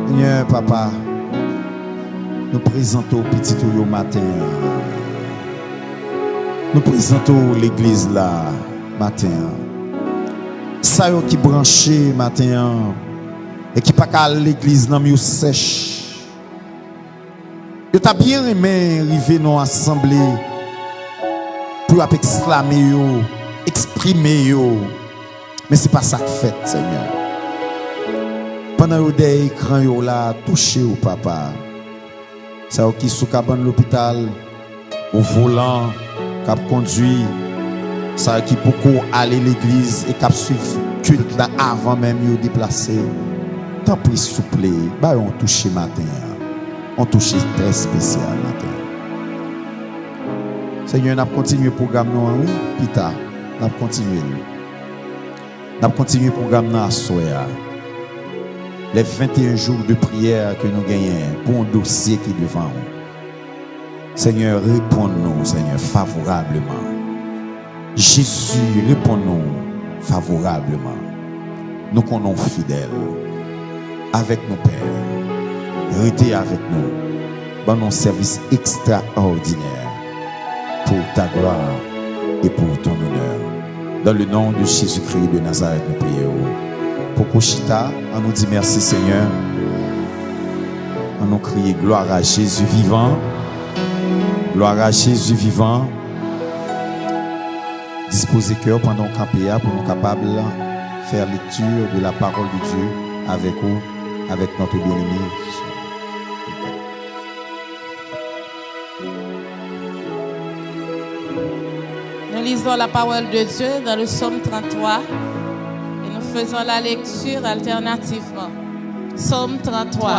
Seigneur, papa, nous présentons petit au matin. Nous présentons l'église là, matin. Ça qui branché matin et qui pas qu'à l'église dans mieux sèche. Je t'a bien aimé arriver dans l'assemblée pour exclamer yo, exprimer yo. Mais c'est pas ça que fait, Seigneur. Pendant que des écrans yo là touché au papa. Ça qui sous cabane l'hôpital au volant cap conduit ça qui beaucoup aller l'église et cap suivre culte là avant même yo déplacer. Tant pis souple, bah on touché matin. On touché très spécial matin. Seigneur, n'a continuer programme nous oui, pita, n'a continuer. N'a continuer programme nous à soya. Les 21 jours de prière que nous gagnons pour un dossier qui est devant nous. Seigneur, réponds-nous, Seigneur, favorablement. Jésus, réponds-nous favorablement. Nous connaissons fidèles avec nos pères. Restez avec nous dans nos services extraordinaires pour ta gloire et pour ton honneur. Dans le nom de Jésus-Christ de Nazareth, nous prions. Pour Koshita, on nous dit merci Seigneur. On nous crie gloire à Jésus vivant. Gloire à Jésus vivant. Disposez cœur pendant qu'on pour nous capables de faire lecture de la parole de Dieu avec vous, avec notre bien-aimé. Nous lisons la parole de Dieu dans le psaume 33 et nous faisons la lecture alternativement. Psaume 33.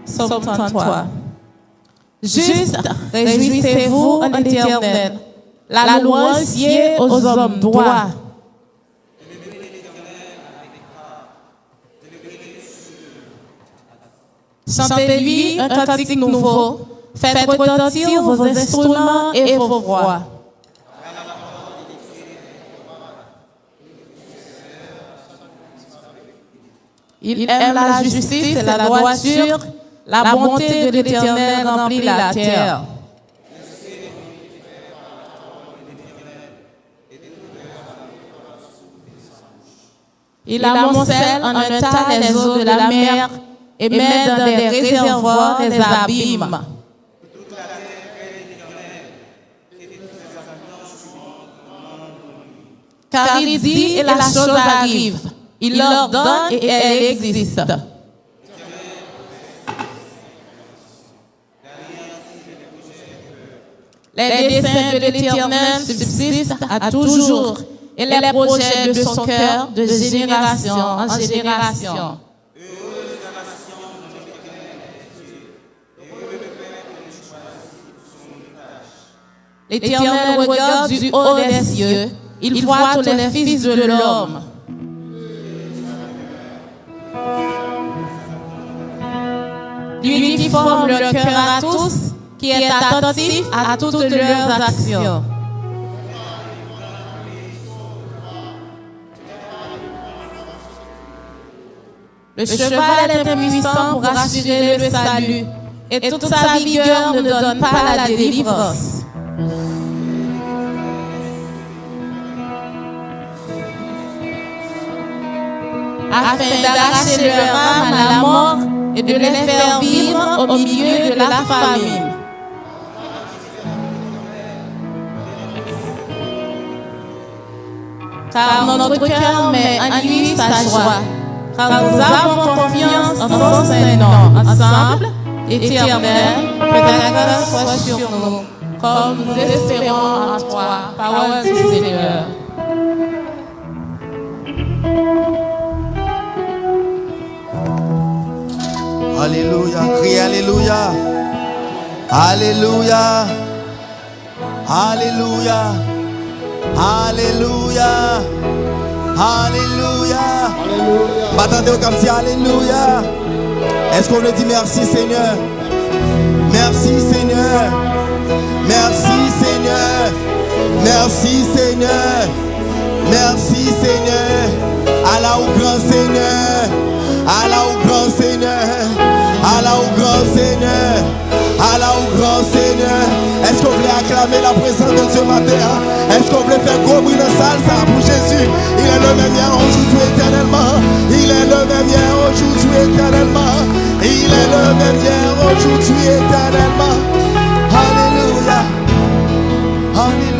Psaume 33. Juste, réjouissez-vous en l'Éternel. La louange est aux hommes droits. Chantez-lui un cantique nouveau. Faites retentir vos instruments et vos voix. Il aime la justice et la droiture. La bonté de l'Éternel remplit la terre. Il amoncelle en un tas les eaux de la mer et met dans des réservoirs des abîmes. Car il dit et la chose arrive. Il l'ordonne et elle existe. Les desseins de l'Éternel subsistent à toujours, et les projets de son cœur de génération en génération. L'Éternel regarde du haut des cieux, il voit tous les fils de l'homme. Lui qui forme le cœur à tous, qui est attentif à toutes leurs actions. Le cheval est impuissant pour assurer le salut, et toute sa vigueur ne donne pas la délivrance. Afin d'arracher leur âme à la mort et de les faire vivre au milieu de la famine. Car notre cœur met en lui sa joie, car nous avons confiance en son Saint-Nom. Ensemble, Éternel, que ta grâce soit sur nous. comme nous espérons en toi. Parole du Seigneur. Alléluia, crie Alléluia. Alléluia. Alléluia. Alléluia. Alléluia. M'attendez comme si Alléluia. Est-ce qu'on le dit merci Seigneur? Merci Seigneur. Merci Seigneur. Merci Seigneur. Merci Seigneur. Allah au grand Seigneur. Allah au grand Seigneur. Allah au grand Seigneur. Allah au grand Seigneur. Est-ce qu'on voulait acclamer la présence de Dieu matin? Est-ce qu'on voulait faire gros bruit de salle ça pour Jésus? Il est le même hier, aujourd'hui, éternellement. Il est le même hier, aujourd'hui, éternellement. Il est le même hier, aujourd'hui, éternellement. Alléluia. Alléluia.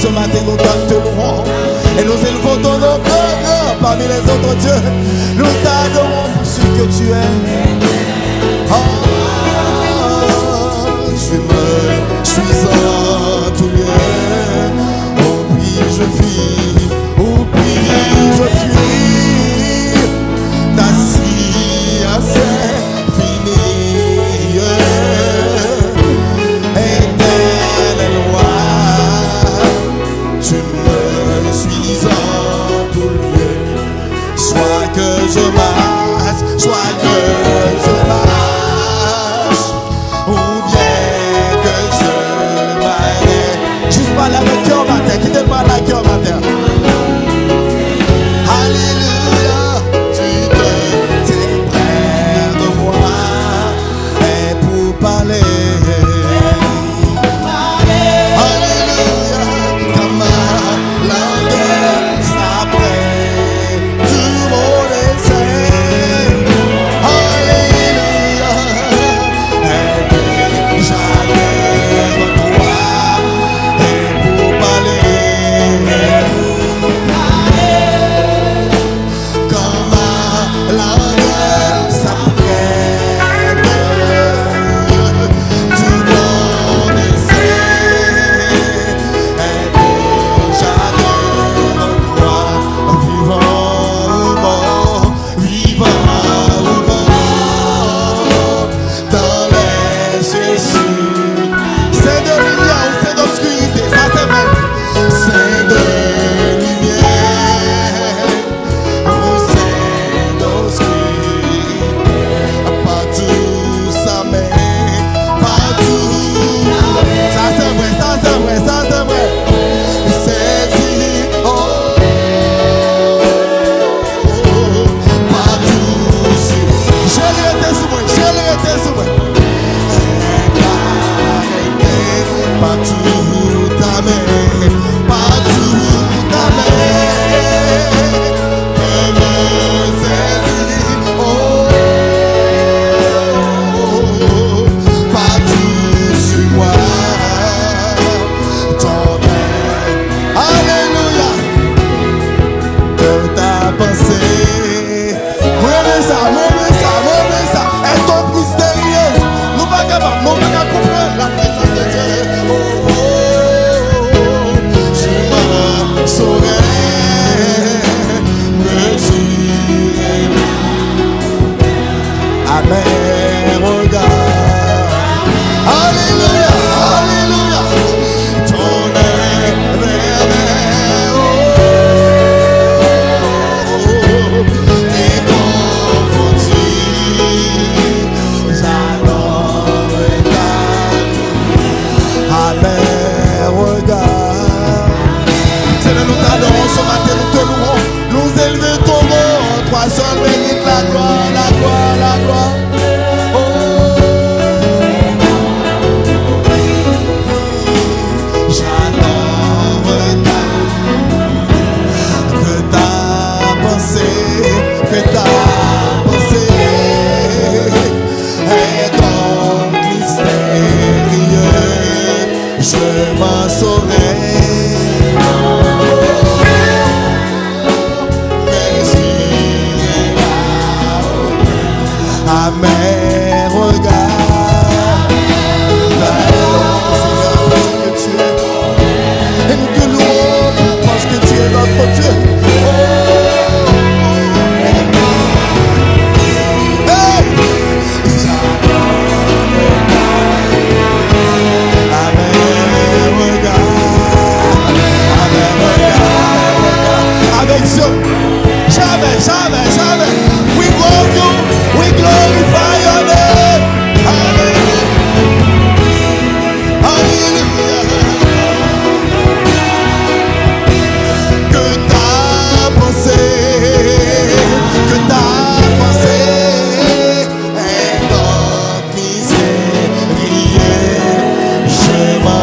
Ce matin nous t'adorons et nous élevons ton nom grand parmi les autres dieux. Nous t'adorons pour ce que tu es. Oh, tu me suis en tout lieu. Où puis-je fuir? Où puis-je fuir? Ta science est finie. Éternel roi, tu me suis en tout lieu. Soit que je marche, soit que je marche, ou bien que je m'arrête. Juste parle avec cœur matin, qui te parle avec cœur matin. Alléluia, tu te tiens près de moi et pour parler.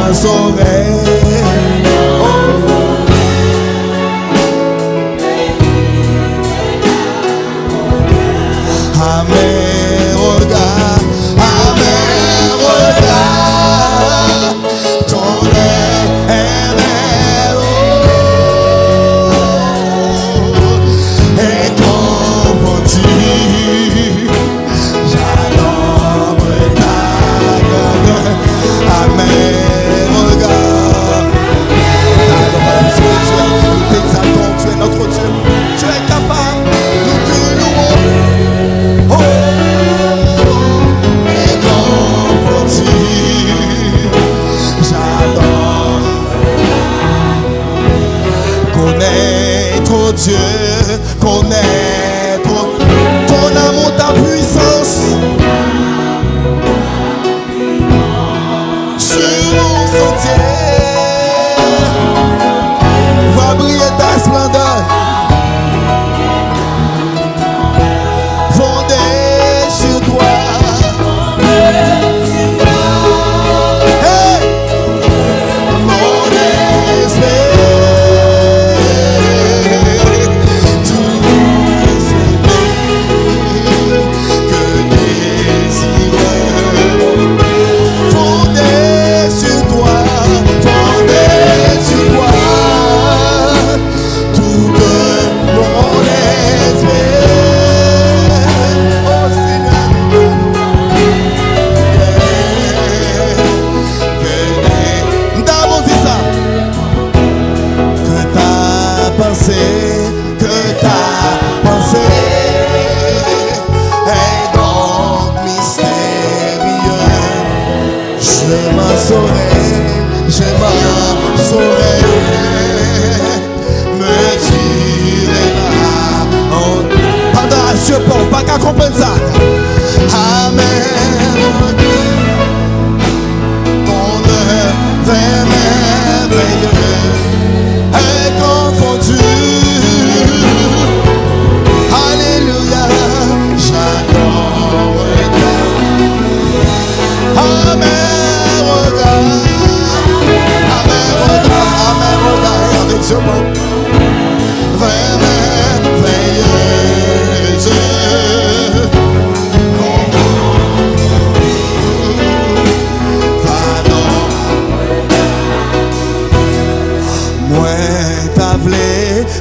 ma oreilles. À mes regards, ton air est confondu. J'adore ta grandeur. À mes regards, nous t'exaltons, tu es notre Dieu, tu es capable, nous te louons. Oh, et confondu, j'adore. Connaître Dieu, connaître ton amour, ta puissance. Sur mon sentier, va briller ta splendeur. Fondé sur toi. Hey! Mon esprit, tout que désireux. Fondé sur toi, tout mon esprit. Oh Seigneur, d'abord c'est ça. Que ta pensée est donc mystérieux. Je m'en saurai, me tirer là. Pardon, je ne peux pas comprendre ça. Amen. Ton œuvre merveilleuse est confondue. Alléluia, j'adore ta. Amen. Avec ce mot merveilleuse, moi t'avlé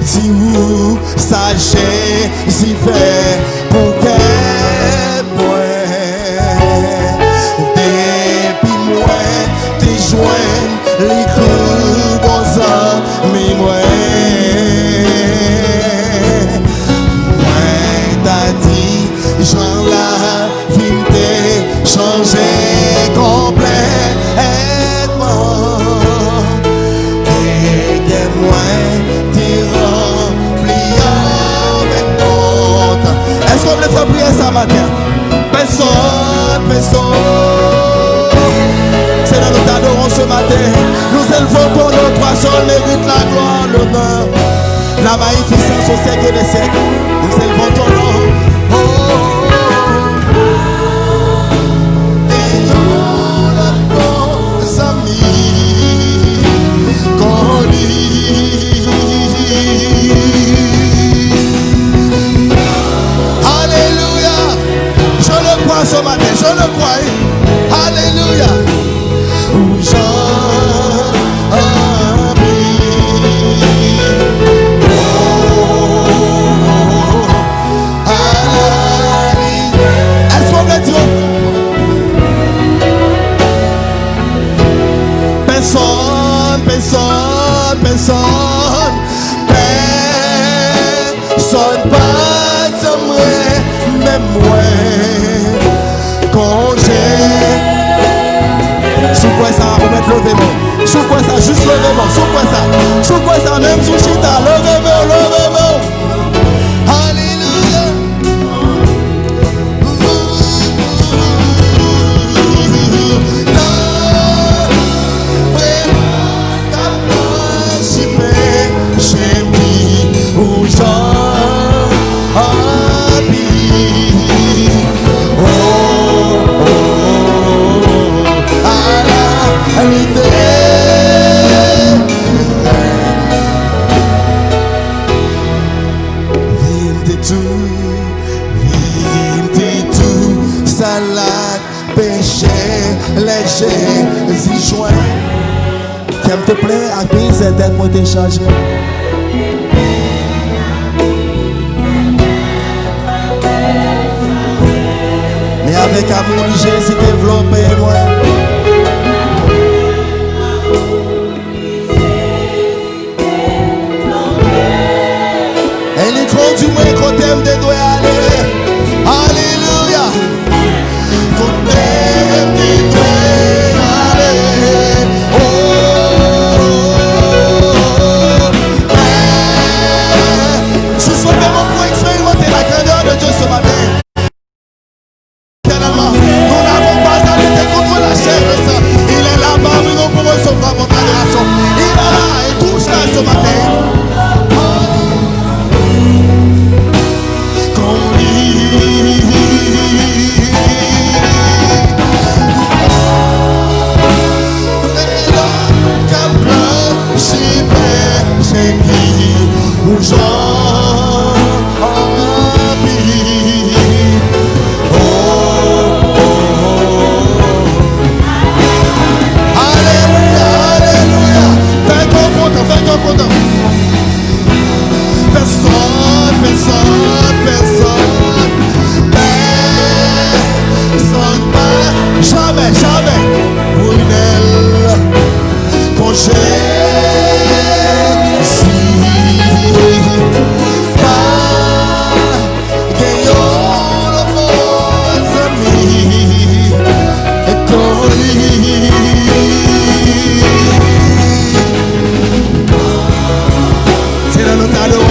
si où sachez si fait pour qu'elle moi depuis moi t'es joint les coups bon ans mais moi t'as dit j'en la vie t'es changé complètement et que moi t'es rempli avec honte. Est-ce qu'on peut faire prier ça matin? Personne c'est dans notre adorons ce matin. Nous élevons ton nom, toi seul mérite la gloire, l'honneur, la magnificence au siècle des siècles. Nous élevons ton nom. Ayons nos amis qu'on lit. Alléluia. Je le crois ce matin, je le crois. Alléluia. Personne pas de moi, même moi, quand j'ai. Sous quoi ça, remettre le vélo. Sous quoi ça, juste le vélo. Sous quoi ça, même sous chita, le vélo. Alléluia. Oh, à la les Jésus joint. Qu'elle te plaît, à qui c'est elle pour te charger. Mais avec amour, Jésus développé, moi. Et les conduits-moi quand t'aimes de doigts aller. Alléluia. Quand t'aimes de doigts aller. Je suis vraiment pour expérimenter la grandeur de Dieu ce matin. Nous n'avons pas à lutter contre la chair et le sang. Il est là parmi nous pour recevoir votre adoration. Il est là et touche là ce matin.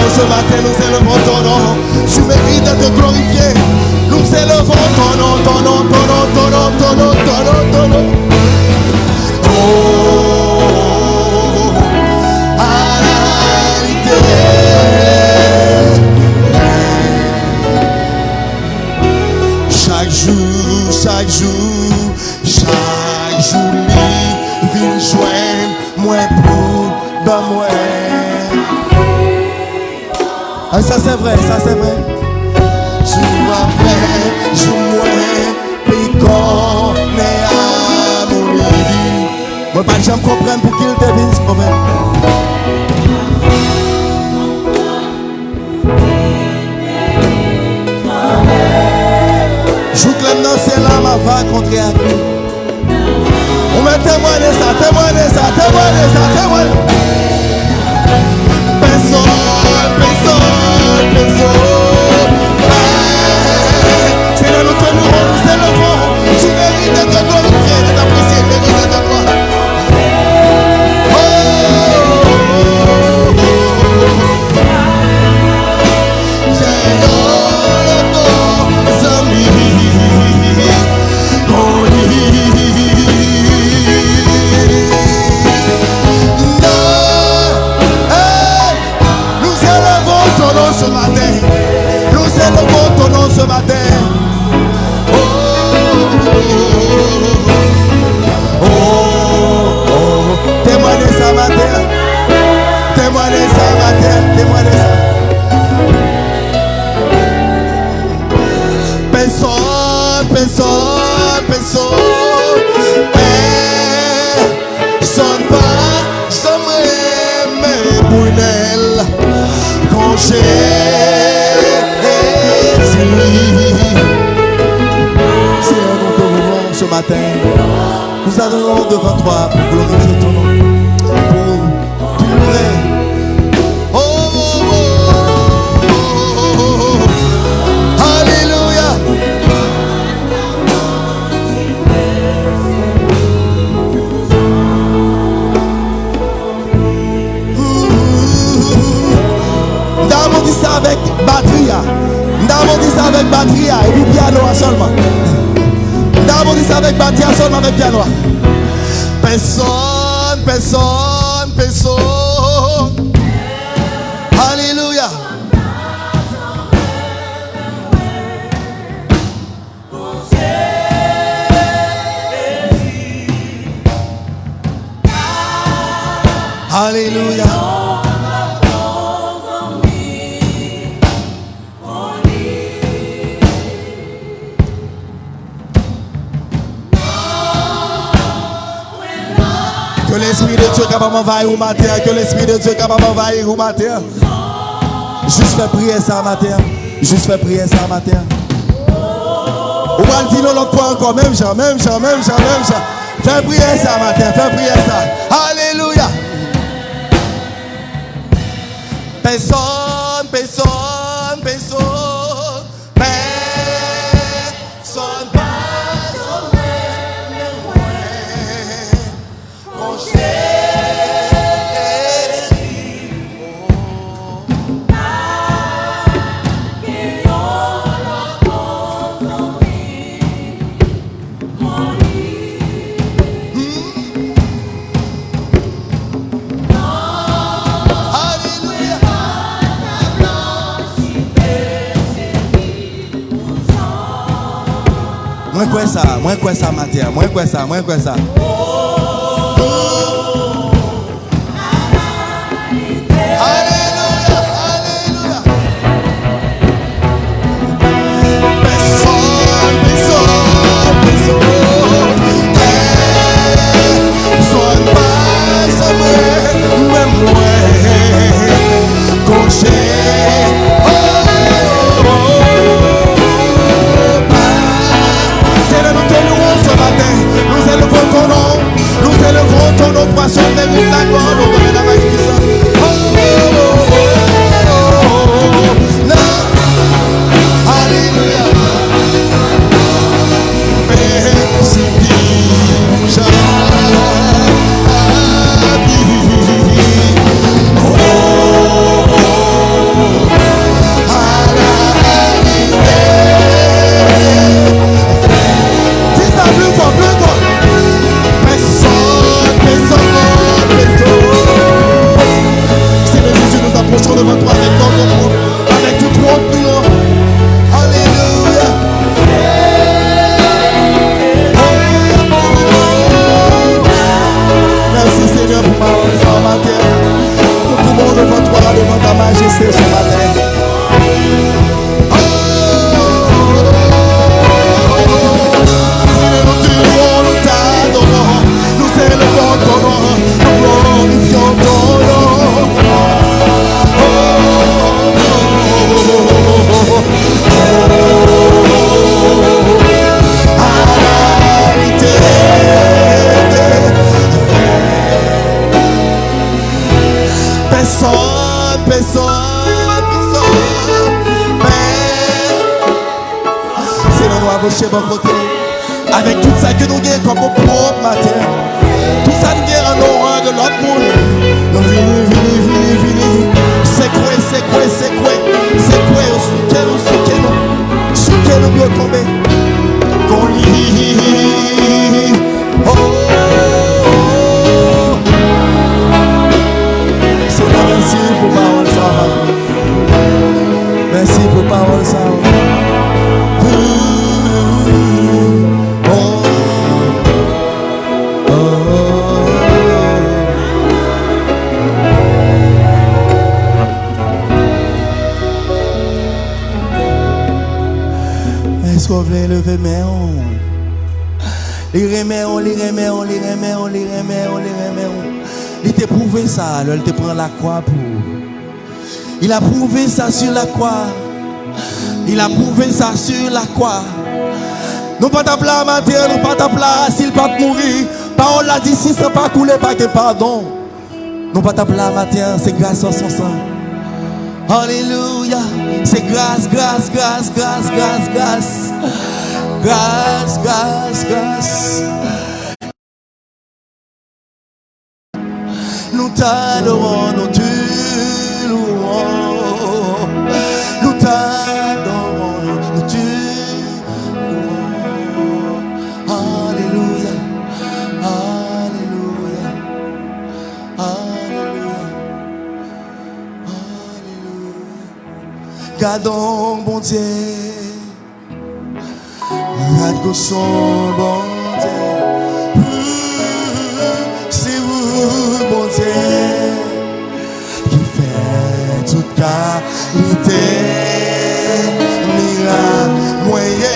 Ce matin, nous élevons ton nom. Tu mérites d'être glorifié. Nous élevons ton nom, ton nom, ton nom, ton nom, ton nom, ton nom, ton nom. Oh, à la réalité. Chaque jour, chaque jour, chaque jour, viens joindre moi pour dans moi. Ah, ça c'est vrai, ça c'est vrai. Tu m'appelles, je m'ouais, puis qu'on est à mourir. Moi pas de jamais comprendre pour qu'il devine ce mauvais. Je clame dans ces larmes avant contre la vie. On va témoigner ça, témoigner ça, témoigner ça, témoigner. C'est là nous te louons, nous élevons. Tu mérites d'être glorifié, d'être apprécié, mérite d'être gloire. Ce matin, nous élevons ton nom ce matin. Oh, oh, oh, oh. Témoignez ça matin. Témoignez ça matin. Témoignez ça. Personne, personne, personne. Personne pas. Jamais mes brunelles. J'ai c'est un nom que nous louons ce matin. Nous adorons devant toi pour glorifier ton nom, pour pleurer. Oh, oh, oh, oh, oh, oh. Alléluia. Nous dit ça avec batterie. Nous dit ça avec batterie et puis piano seulement. Nous dit ça avec batterie seulement avec piano. Personne, personne, personne. Alléluia. Alléluia. l'Esprit de Dieu est capable d'envahir au matin. Que l'Esprit de Dieu est capable d'envahir au matin. Juste faire prier ça matin. Juste faire prier ça matin. On va le dire l'autre fois encore. Même Jean. Fais prier ça matin. Fais prier ça. Alléluia. Personne Moi quoi ça matin, moi quoi ça. Alléluia. Personne pas même moi quand nous élevons ton nom, poisson, mérite la gloire, nous donne la magnificence. Alléluia. Merci, devant toi avec notre monde, avec toute notre prière. Alléluia. Merci Seigneur pour ma matin. Nous tombons devant toi, devant ta majesté ce matin. Nous t'aimons, nous t'adorons, nous élevons ton nom, nous glorifions ton nom. C'est l'endroit où chez bon côté. Avec tout ça que nous gagnons comme au propre matin. Tout ça nous gagne en horreur de l'autre monde. Nous vini. C'est quoi, sur quel nous mieux tomber. Qu'on lit. Seigneur, merci pour parole ça. Merci pour parole ça. Est-ce qu'on veut lever mes mains? Les remet. Il t'a prouvé ça, il te prend la croix pour. Il a prouvé ça sur la croix. Nous pas t'appeler à matin, nous pas t'appeler s'il pas mourir. Parole l'a dit si ça pas couler, pas que pardon. Nous pas t'appeler à matin, c'est grâce à son sang. Alléluia, c'est grâce. Nous t'adorons, nous te louons. Nous t'adorons, nous te louons. Alléluia. Gardons bon Dieu. Regarde son bon Dieu. C'est vous, bon Dieu, qui fait toute qualité, miracle, moyen.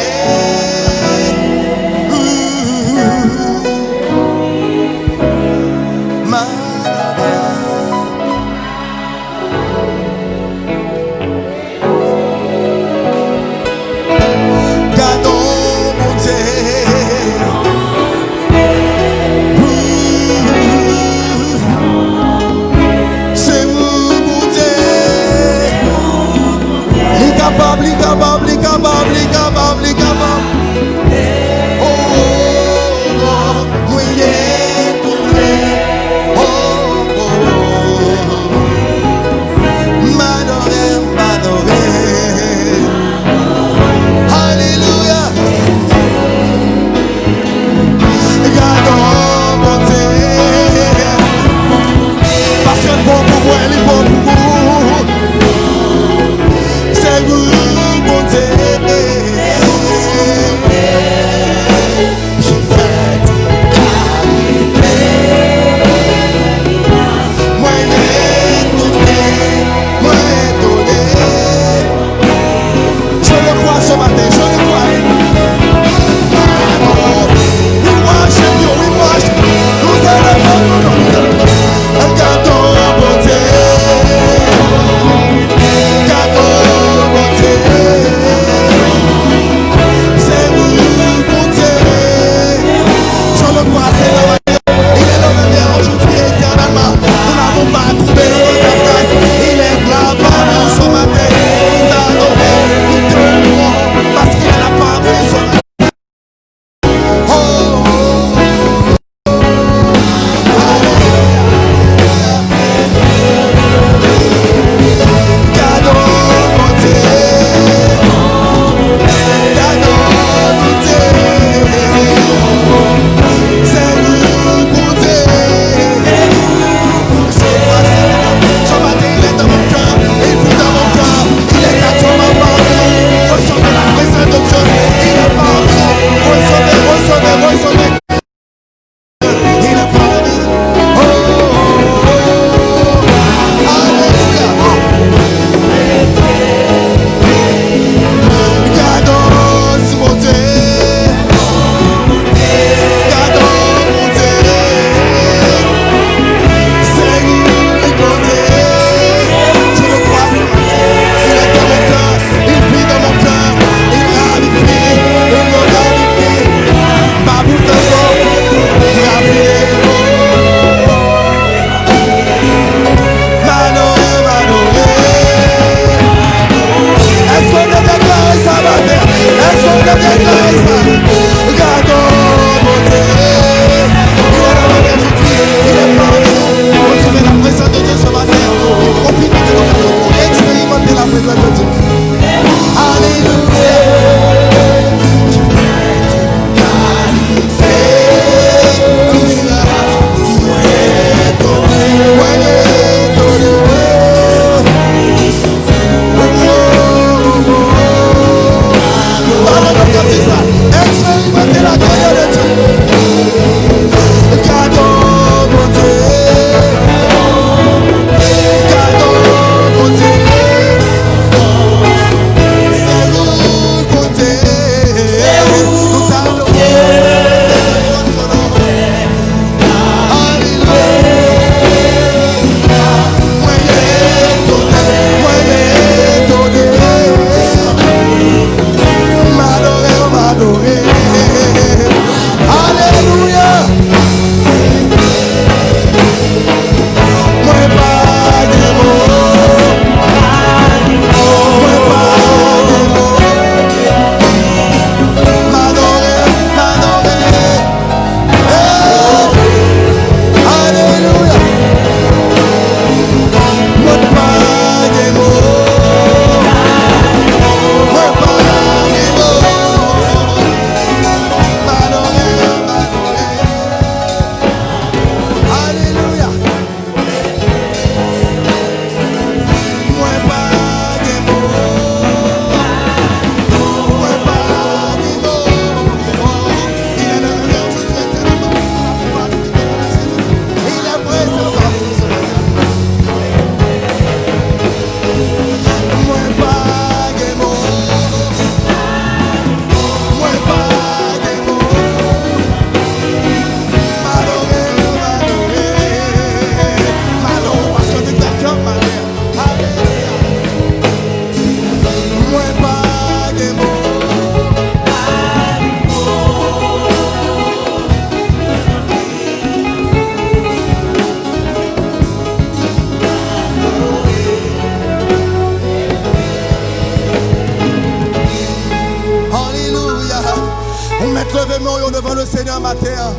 21.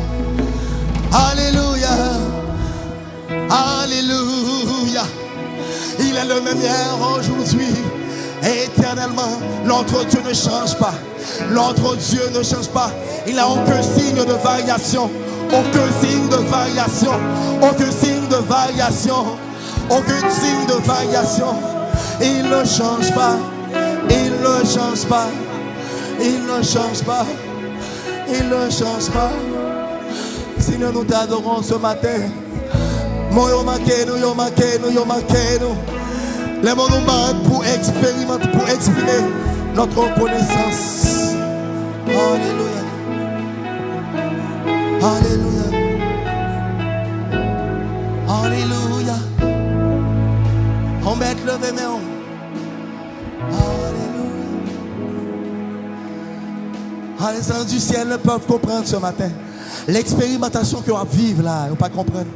Alléluia. Alléluia. Il est le même hier, aujourd'hui, éternellement. Notre Dieu ne change pas. Notre Dieu ne change pas. Il n'a aucun signe de variation. Aucun signe de variation. Aucun signe de variation. Aucun signe de variation. Il ne change pas. Il ne change pas. Il ne change pas. Il ne change pas. Seigneur, nous t'adorons ce matin. Moi, yo manqué nous, yo manqué nous, yo manqué nous. Les mots nous manquent pour expérimenter, pour exprimer notre reconnaissance. Alléluia. Alléluia. Alléluia. On met le vénéon. Alléluia. Les anges du ciel ne peuvent comprendre ce matin. L'expérimentation qu'on va vivre là, ils ne peuvent pas comprendre.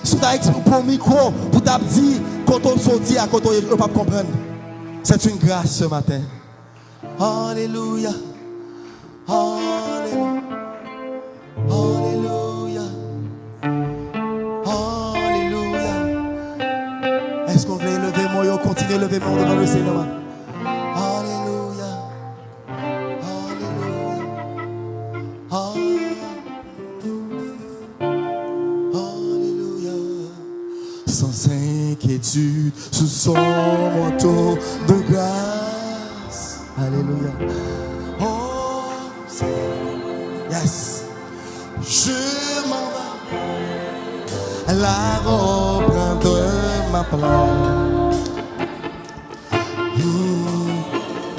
Si tu as pour micro, pour t'as dit, quand on sortit à côté, on ne peut pas comprendre. C'est une grâce ce matin. Alléluia. Alléluia. Alléluia. Alléluia. Est-ce qu'on veut lever mon yo, continuer à lever mon devant le Seigneur? Alléluia. Alléluia. Alléluia. Sans inquiétude, sous son manteau de grâce. Alléluia. Oh, yes. Je m'en vais. La reprendre ma place.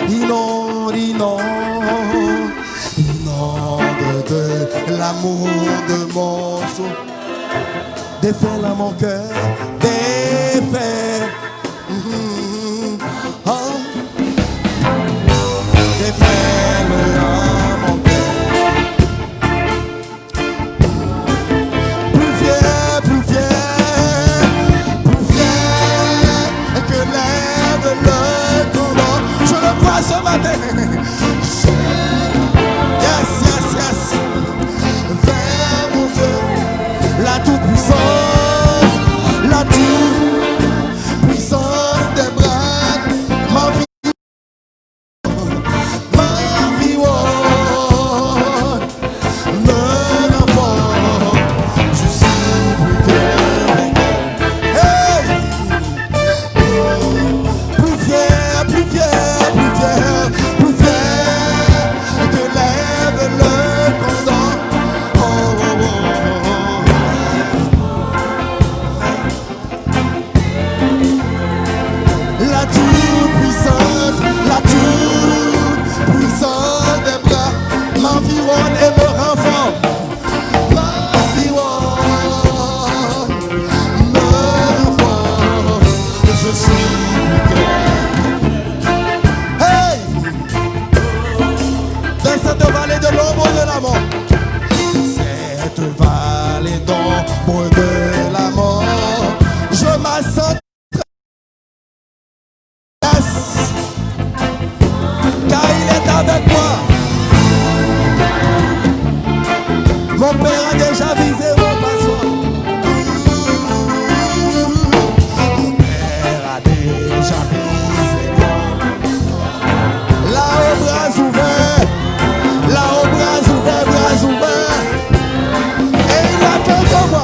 Inonde de l'amour de mon soul. Défait là mon cœur, défait. Oh. Défait le mon cœur. Plus fier que lève le combat. Je le crois ce matin. Yes, yes, yes. Vers mon Dieu, la toute-puissance, la toute-puissance des bras, ma vie, me renforce, je suis plus que hey! Plus fier que lève le condor. Oh, oh, oh, oh. La toute-puissance des bras m'environne et me renforce. Je suis hey! Dans cette vallée de l'ombre de la mort. Cette vallée d'ombre de la mort. Je m'assens car il est avec moi. Mon père a déjà visé mon passeport. Mon père a déjà visé moi. Là au bras ouvert, bras ouverts. Et il attend de moi.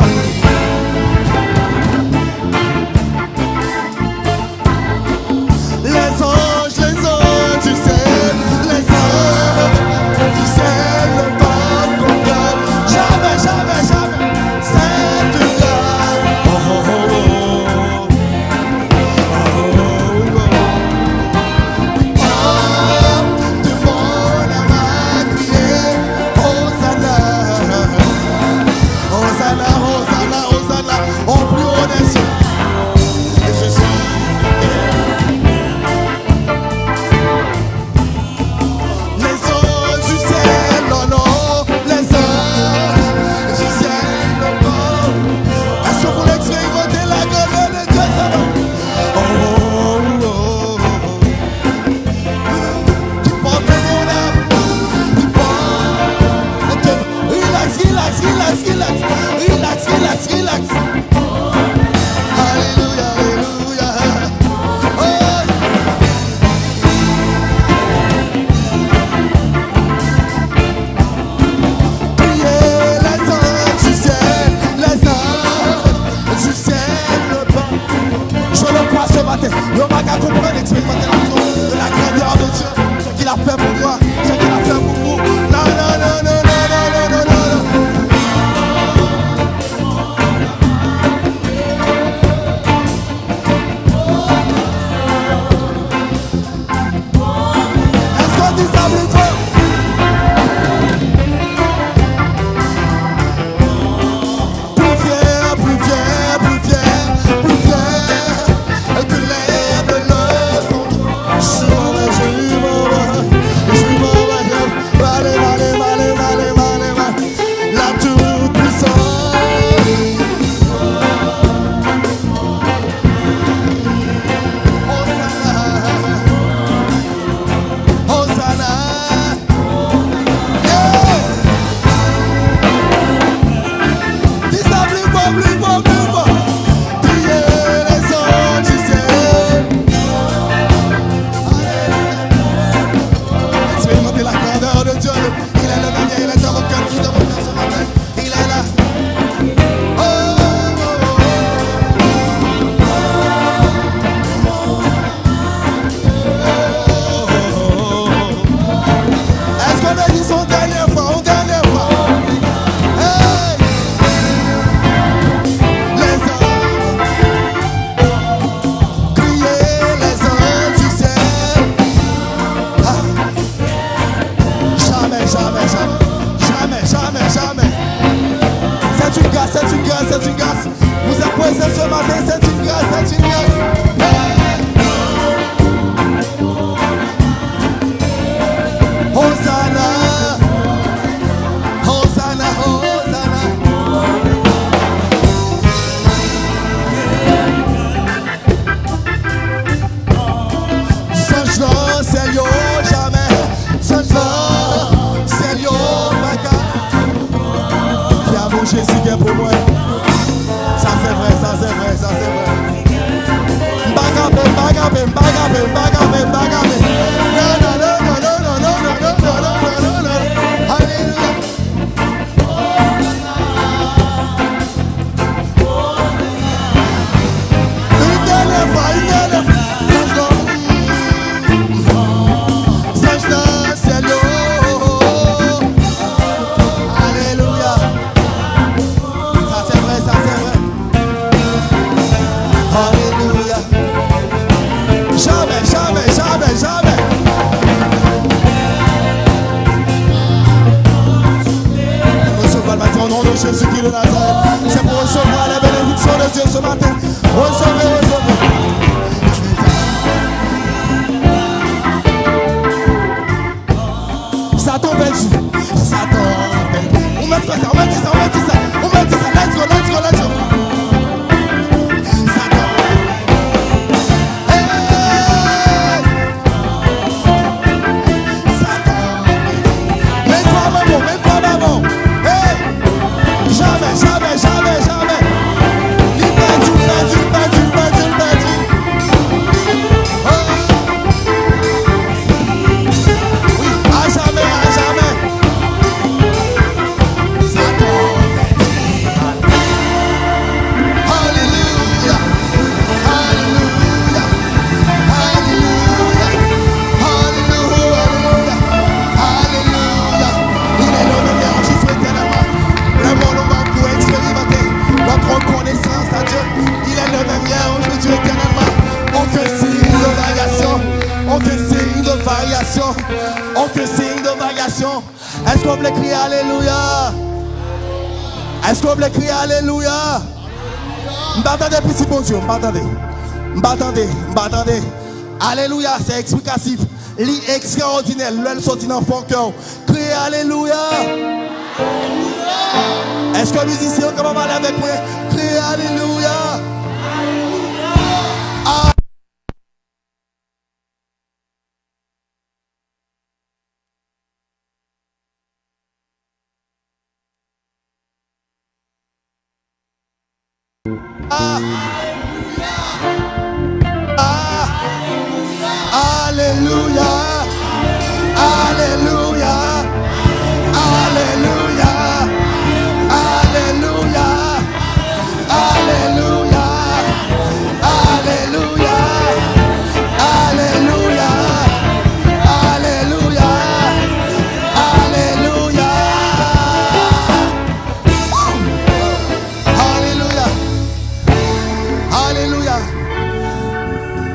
c'est une grâce, c'est une grâce. Vous êtes présents ce matin, c'est une grâce, c'est une grâce. Hosanna, Hosanna, Hosanna. Change-là, c'est yo, jamais. Change-là, c'est yo, maca. Qui a mon Jésus qui est pour moi. Ça c'est vrai, ça c'est vrai, ça c'est vrai. Bagabé, bagabé, bagabé, bagabé, bagabé. Non, non, non, non, non, non, non, non, non, non, non, non. Alléluia. Une dernière fois, une dernière fois. Jésus qui est de Nazareth, c'est pour recevoir la bénédiction de Dieu ce matin. Recevez, recevez. Satan perdu, Satan perdu. On met ça, on met ça, on met ça, on met ça. Let's go, let's go, let's go. Satan. Hey! Satan. Mets-toi maman, mets-toi maman. Hey! Jamais, jamais, jamais, jamais. Il perdu, perdu, perdu, perdu, perdu. Oh. Oui, à jamais, à jamais. Satan. Alléluia. Alléluia. Alléluia. Alléluia. Alléluia. Il est le meilleur, je suis éternellement. Vraiment, nous va pour expérimenter notre reconnaissance à Dieu. Il est le même hier, aujourd'hui, éternellement. Aucun signe de variation. Aucun signe de variation. Aucun signe de variation. Est-ce qu'on peut crier Alléluia? Est-ce qu'on peut crier Alléluia? M'attendez, petit bon Dieu, m'attendez. M'attendez, m'attendez. Alléluia, c'est explicatif. L'extraordinaire, l'elle sortit dans le cœur. Criez Alléluia. Est-ce que les musiciens sont capables d'aller avec moi? Criez Alléluia. Ah. Ah. Ah. Alléluia. Alléluia. Alléluia. Alléluia. Alléluia. Alléluia. Alléluia. Alléluia. Alléluia. Alléluia. Alléluia.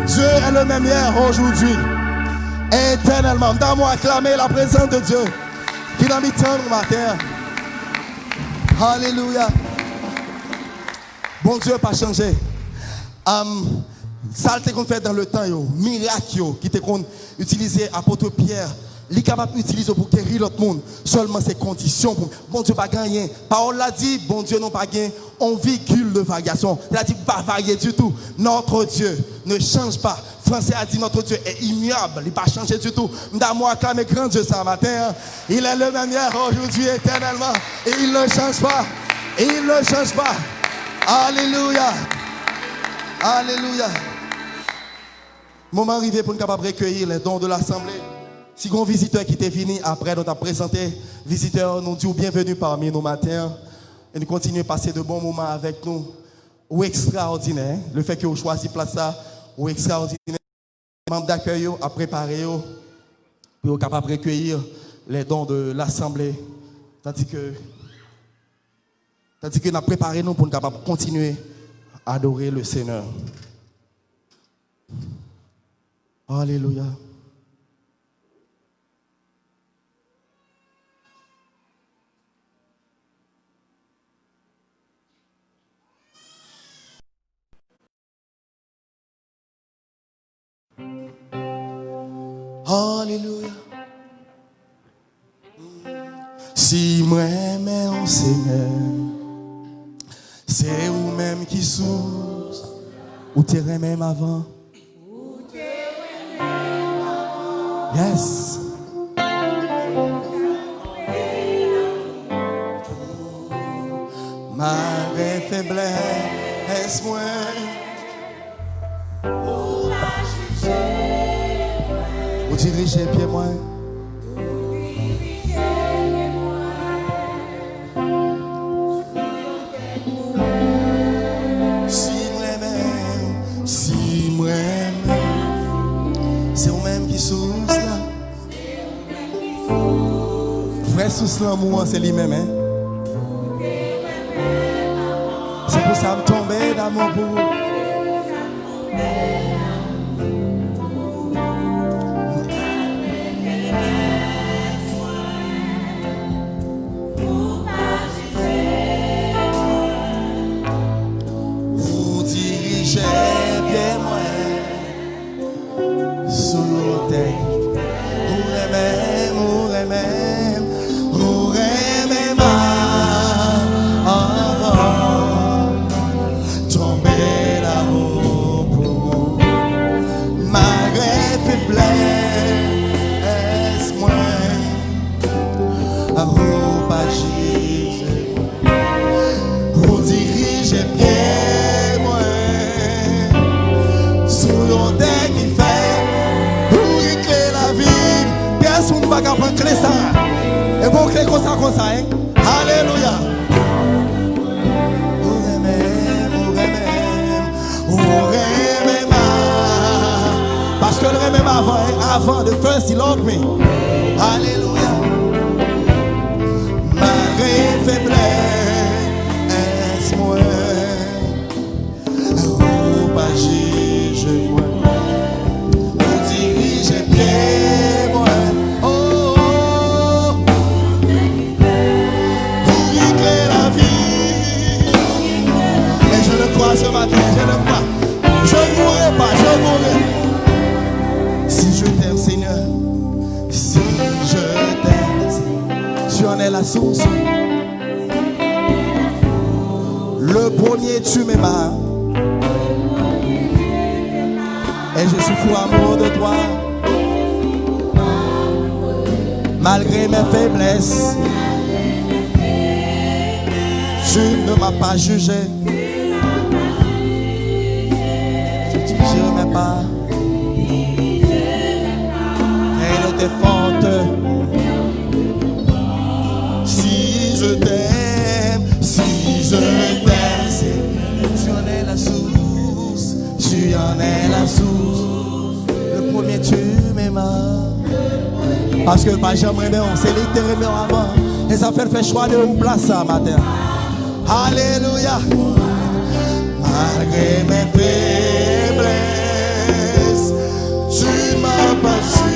Dieu est le même hier, aujourd'hui, éternellement. Donne-moi acclamer la présence de Dieu qui n'a mis tant de matin. Alléluia. Bon Dieu pas changé. Ça qu'on fait dans le temps, miracle qui était utilisé apôtre Pierre, il est capable d'utiliser pour guérir l'autre monde. Seulement ces conditions. Bon Dieu pas gagné. Parole l'a dit, bon Dieu non pas gagné. On véhicule de variation. Il a dit pas varier du tout. Notre Dieu ne change pas. Français a dit notre Dieu est immuable. Il n'a pas changé du tout. Moi acclamer grand Dieu ce matin. Il est le même hier, aujourd'hui, éternellement. Et il ne change pas. Et il ne change pas. Alléluia. Alléluia. Moment arrivé pour nous capables de recueillir les dons de l'assemblée. Si un visiteur qui était venu après, nous t'a présenté, visiteur, nous disons bienvenue parmi nous matin. Et nous continuons à passer de bons moments avec nous. Ou extraordinaire. Le fait que vous choisissez place ça, ou extraordinaire. Les membres d'accueil à préparer pour être capable de recueillir les dons de l'assemblée. Tandis que nous avons préparé nous pour être capable de continuer à adorer le Seigneur. Alléluia. Alléluia. Si moi aimais en Seigneur, c'est vous-même qui sous, ou t'es même avant. Yes. Malgré faiblesse, moi. Vous dirigez pied moi. Si moi-même, c'est vous-même qui sous là. Frère sous l'amour, c'est lui-même. Hein? C'est pour ça que je tombe d'amour pour vous. Vous dirigez bien moi sous l'autel. Vous aimez ma avant tomber d'amour pour vous. Malgré faiblesse, moi à vous pas juger. Vous dirigez bien moi sous l'autel qui fait pour éclairer la vie. Personne ne va pas prendre clé ça. Et bon clé comme ça, hein? Alléluia. Parce que le remède avant de faire si l'autre. Alléluia. Malgré faiblesse, moi, vous pas juger moi. Vous dirigez bien moi. Ce matin, je ne crois. Je ne mourrai pas, je mourrai. Si je t'aime, Seigneur, si je t'aime, tu en es la source. Le premier, tu m'aimas. Et je suis fou amour de toi. Malgré mes faiblesses, tu ne m'as pas jugé. Je m'aime pas. Elle était forte. Si je t'aime, tu en es la source. Tu en es la source. Le premier, tu m'aimas. Parce que pas jamais on c'est littéralement avant. Et ça fait choix de vous placer à matin. Alléluia. Malgré mes faiblesses, tu m'as pas jugé.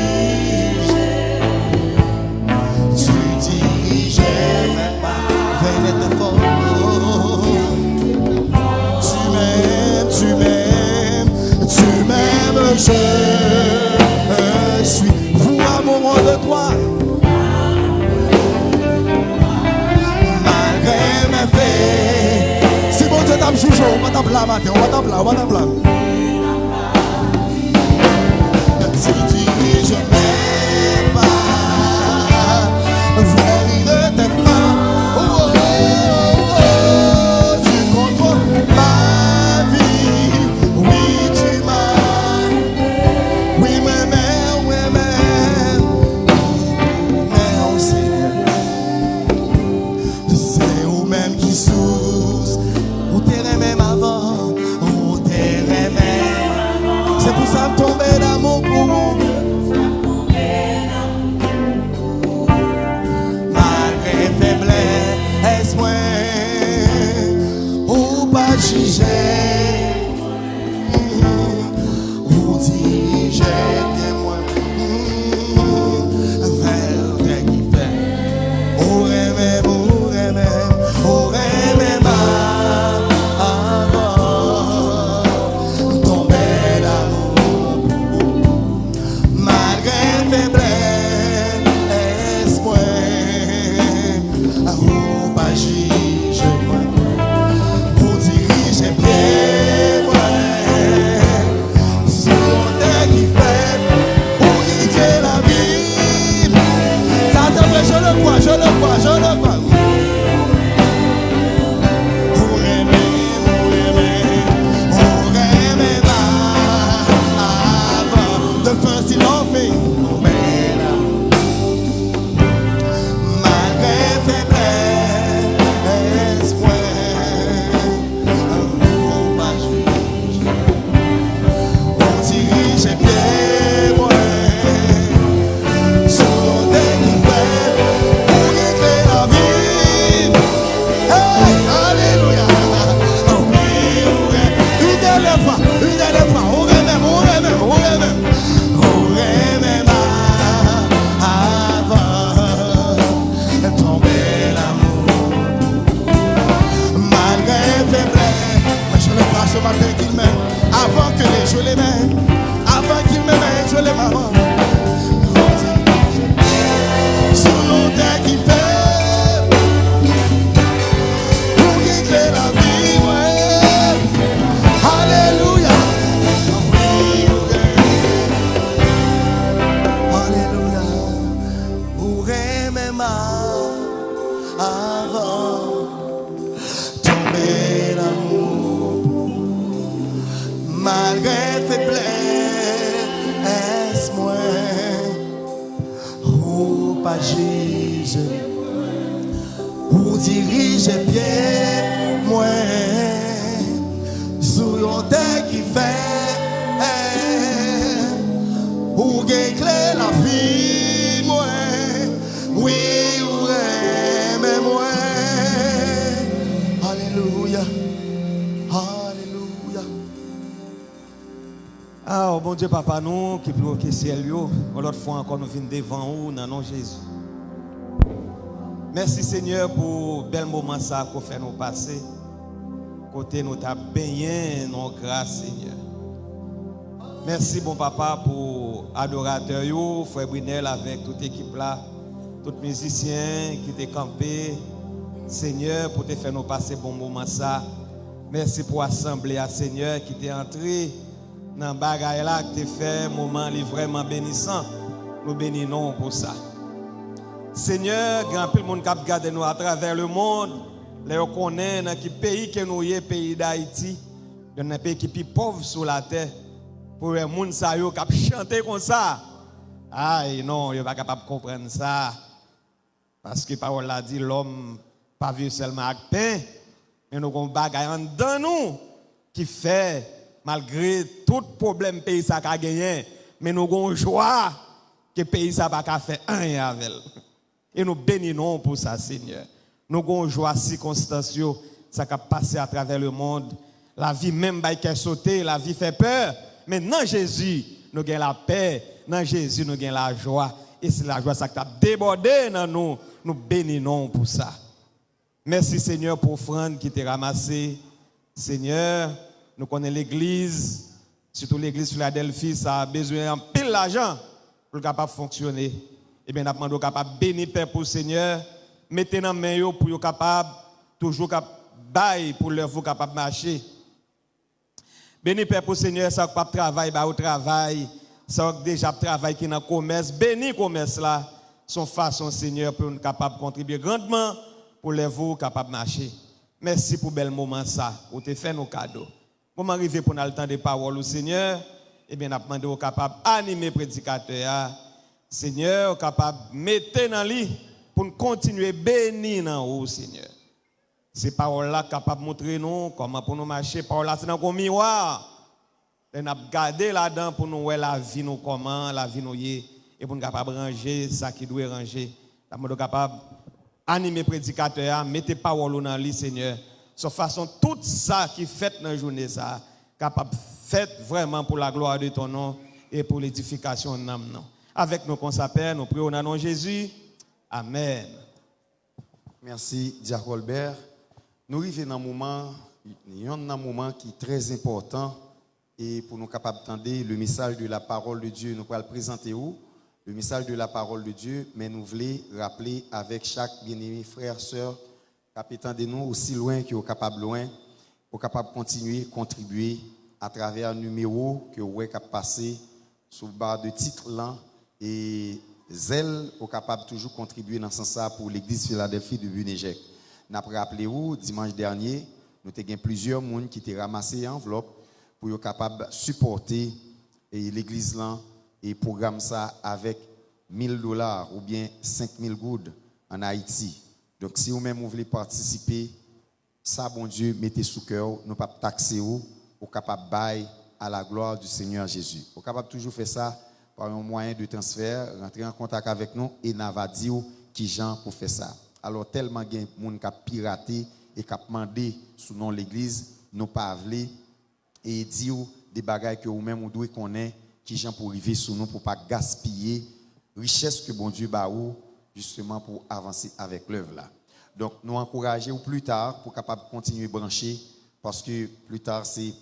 Tu dirigeais mes pas vers les fort. Tu m'aimes, je suis fou amoureux de toi. Malgré mes faiblesses. Si bon Dieu t'a jugé, on va t'appeler là matin, on va t'appeler. Si tu dis je m'aime pas, il ne t'aime pas. Tu contrôles ma vie. Oui, tu m'as. Oui, mais on sait. C'est vous-même qui sous. Ou t'es même avant. Ou t'es même. C'est pour ça que tomber d'amour pour vous. Malgré faiblesse, moi, ou pas juger. Vous dirigez bien moi. Vers des qui fait. Ou rêver ma. Tomber d'amour. Malgré Jésus, pour diriger pied, moi, sous yon terre qui fait, pour éclairer la vie, moi, oui, mais moi, alléluia, alléluia. Ah, oh, bon Dieu, papa, nous, qui plus haut que ciel, l'autre fois encore, nous venons devant vous, dans le nom de Jésus. Merci Seigneur pour bel moment ça qu'on fait nous passer. Côté nous t'a baigné nos grâces Seigneur. Merci bon papa pour adorateur yo, frère Brunel avec toute l'équipe là, tous les musiciens qui étaient campés. Seigneur pour te faire nous passer bon moment ça. Merci pour l'assemblée à Seigneur qui t'est entré dans bagaille là qui t'est fait moment vraiment bénissant. Nous bénissons pour ça. Seigneur, grand pile monde qui regarde nous à travers le monde, les connaît dans quel pays que nous y pays d'Haïti, dans un pays qui est plus pauvre sur la terre. Pour les gens qui chanter comme ça. Aïe non, ils ne sont pas capables de comprendre ça. Parce que la parole a dit l'homme pas vivre seulement avec pain, mais nous avons des bagages dans nous qui fait malgré tout problème pays ça a gagné, mais nous avons joie que le pays ça pas fait rien avec. Et nous bénissons pour ça, Seigneur. Nous avons joie circonstancielle, ça a passé à travers le monde. La vie même qui a sauté, la vie fait peur. Mais dans Jésus, nous avons la paix. Dans Jésus, nous avons la joie. Et c'est la joie ça qui a débordé dans nous. Nous bénissons pour ça. Merci, Seigneur, pour l'offrande qui t'a ramassé. Seigneur, nous connaissons l'église, surtout l'église Philadelphie, ça a besoin de pile d'argent pour capable fonctionner. Eh bien, nous demandons capable bénir Père pour le Seigneur, mettez dans main pour être capable toujours bailler pour leur vous capable marcher. Bénis Père pour le Seigneur, ça capable travail au travail, ça déjà travail qui dans le commerce, bénis le commerce là, son façon Seigneur pour nous capable contribuer grandement pour les vous capable marcher. Merci pour bel moment ça, pour te faire nos cadeaux. Pour m'arriver pour le temps de parole au Seigneur, eh bien, nous demandons capable animer prédicateur. Seigneur, capable de mettre dans lui pour nous continuer à bénir dans vous, Seigneur. Ces paroles-là capables de montrer nous comment pour nous marcher. Paroles-là, c'est dans un miroir. Et nous avons gardé là-dedans pour nous voir la vie, nous comment, la vie nous y est. Et pour nous capables de ranger ça qui doit ranger. Nous sommes capables d'animer le prédicateur, mettre paroles dans lui, Seigneur. De façon, tout ça qui fait dans la journée, ça, capable de faire vraiment pour la gloire de ton nom et pour l'édification de notre nom. Avec nos consacrés, nous prions au nom de Jésus. Amen. Merci, Diacre Albert. Nous arrivons dans un moment qui est très important et pour nous capables d'entendre le message de la parole de Dieu. Nous allons le présenter où? Le message de la parole de Dieu, mais nous voulons rappeler avec chaque bien-aimé frère, sœur, capitaine de nous aussi loin que capable loin, pour capable continuer, contribuer à travers un numéro que vous avez passé sous le barre de titre là. Et zèle pour capable toujours contribuer dans ce sens pour l'église Philadelphie de Bunejek. Nous avons rappelé vous dimanche dernier, nous avons plusieurs personnes qui ont ramassé une enveloppe pour être capable de supporter l'église là et programme ça avec $1,000 ou bien 5,000 goudes en Haïti. Donc si vous-même vous voulez participer, ça bon Dieu mettez sous cœur, nous pas taxer vous pour capable bailler à la gloire du Seigneur Jésus. Vous capable toujours faire ça par un moyen de transfert, rentrer en contact avec nous et nous va dire qui gens pour faire ça. Alors tellement de gens qui ont piraté et qui ont demandé sous nom l'église, nous pas voulu et dire des bagages que vous-même vous devez connaître qui gens pour arriver sous nous pour pas gaspiller richesse que bon Dieu ba ou justement pour avancer avec l'œuvre là. Donc nous encourager plus tard pour capable continuer brancher parce que plus tard c'est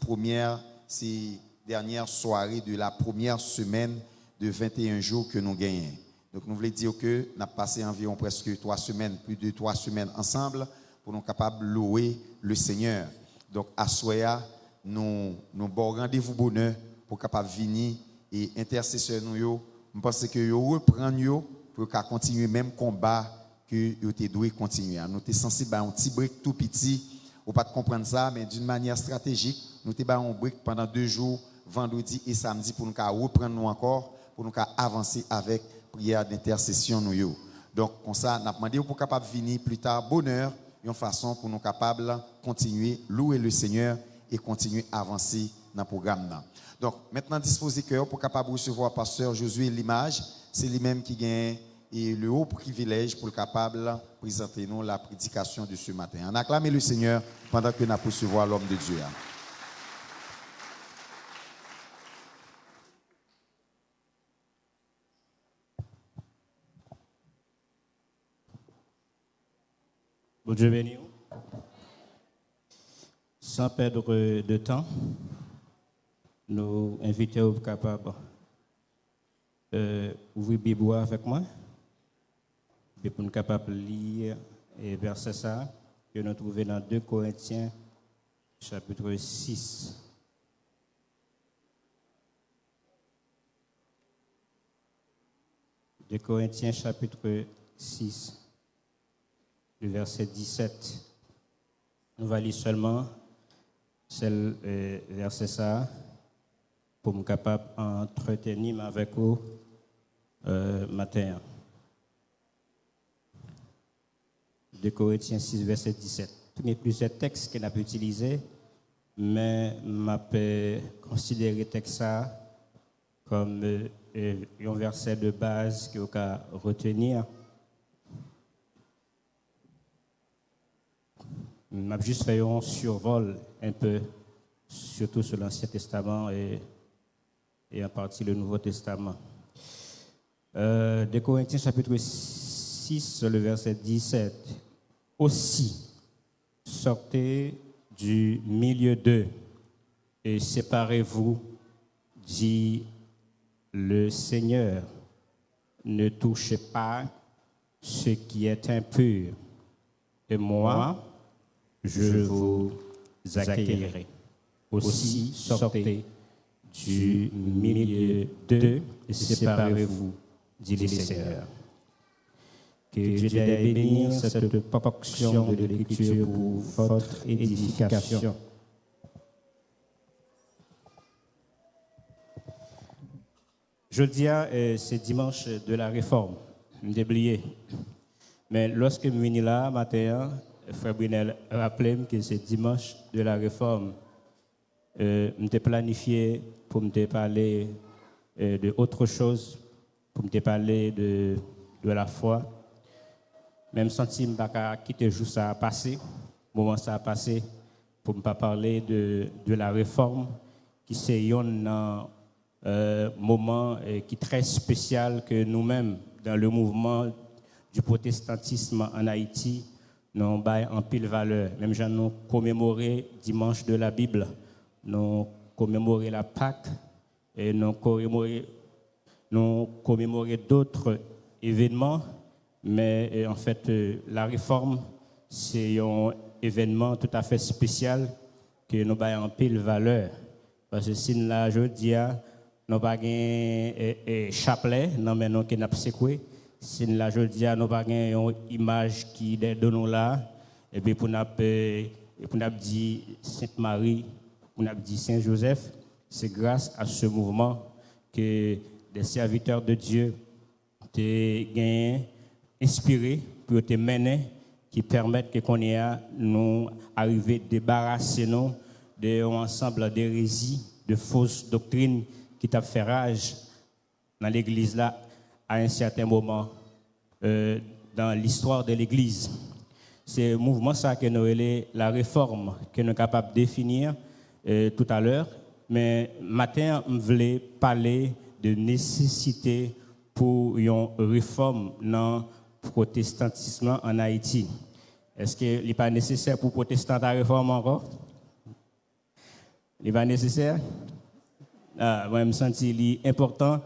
dernière soirée de la première semaine de 21 jours que nous gagnons. Donc nous voulons dire que nous avons passé environ presque 3 semaines, plus de 3 semaines ensemble pour nous capables de louer le Seigneur. Donc à Soya, nous avons rendez-vous bonheur pour capable venir et intercesseur nous yo. Je pense que yo reprendre yo pour continuer même combat que yo te doit continuer. Nous sommes sensibles à un petit break tout petit, ou pas de comprendre ça, mais d'une manière stratégique, nous avons un break pendant 2 jours, vendredi et samedi pour nous reprendre nous encore, pour nous avancer avec prière d'intercession nous yo. Donc, comme ça, nous avons demandé pour capable venir plus tard, bonheur, une façon pour nous capables de continuer louer le Seigneur et continuer à avancer dans le programme. Donc, maintenant, disposez cœur pour capable recevoir Pasteur Josué L'Image. C'est lui-même qui gagne le haut privilège pour le capable de présenter nous la prédication de ce matin. On acclame le Seigneur pendant que nous recevoir l'homme de Dieu. Bon Dieu béni. Sans perdre de temps, nous invitons capables ouvrir la Bible avec moi et pour nous capables de lire et verset ça que nous trouvons dans 2 Corinthiens chapitre 6. De Corinthiens chapitre 6. Le verset 17. Nous allons lire seulement ce verset ça pour me capable d'entretenir avec vous matin. De Corinthiens 6, verset 17. Il y a plusieurs textes qu'on a pu utiliser, mais je peux considérer le texte ça comme un verset de base qu'on peut retenir. Je vais juste fait un survol un peu, surtout sur l'Ancien Testament et en partie le Nouveau Testament. De Corinthiens chapitre 6, le verset 17. Aussi, sortez du milieu d'eux et séparez-vous, dit le Seigneur. Ne touchez pas ce qui est impur. Et moi, je vous accueillerai. Aussi, sortez du milieu d'eux et séparez-vous, dit le Seigneur. Que Dieu ait béni cette portion de l'écriture pour votre édification. Jeudi, c'est dimanche de la réforme. Je m'ai oublié. Mais lorsque je suis venu là, matin, Frère Brunel rappelait que c'est dimanche de la réforme. Je m'ai planifié pour me parler d'autre chose, pour me parler de la foi. Même senti que je ne quitter juste ça a passé, moment ça a passé, pour ne pas parler de la réforme, qui c'est un moment qui est très spécial que nous-mêmes, dans le mouvement du protestantisme en Haïti, nous avons en pile valeur. Même si nous commémoré dimanche de la Bible, nous commémoré la Pâque et nous commémoré d'autres événements. Mais en fait, la réforme, c'est un événement tout à fait spécial que nous avons en pile valeur. Parce que si nous avons dit, nous n'avons pas un chapelet, non, mais nous avons secoué. Si nous avons dit, nous n'avons pas une image qui est de nous là. Et puis pour nous dire Sainte Marie, pour nous dire Saint Joseph, c'est grâce à ce mouvement que des serviteurs de Dieu ont gagné. Inspirés pour te mener qui permettent que qu'on ait à nous arriver à débarrasser nous d'un ensemble d'hérésies, de fausses doctrines qui t'a fait rage dans l'église là à un certain moment dans l'histoire de l'église. C'est le mouvement ça que nous avons la réforme que nous sommes capables de définir tout à l'heure, mais matin on voulait parler de nécessité pour une réforme dans protestantisme en Haïti. Est-ce qu'il n'est pas nécessaire pour protestants la réforme encore? Il n'est pas nécessaire? Moi, je me sens qu'il est important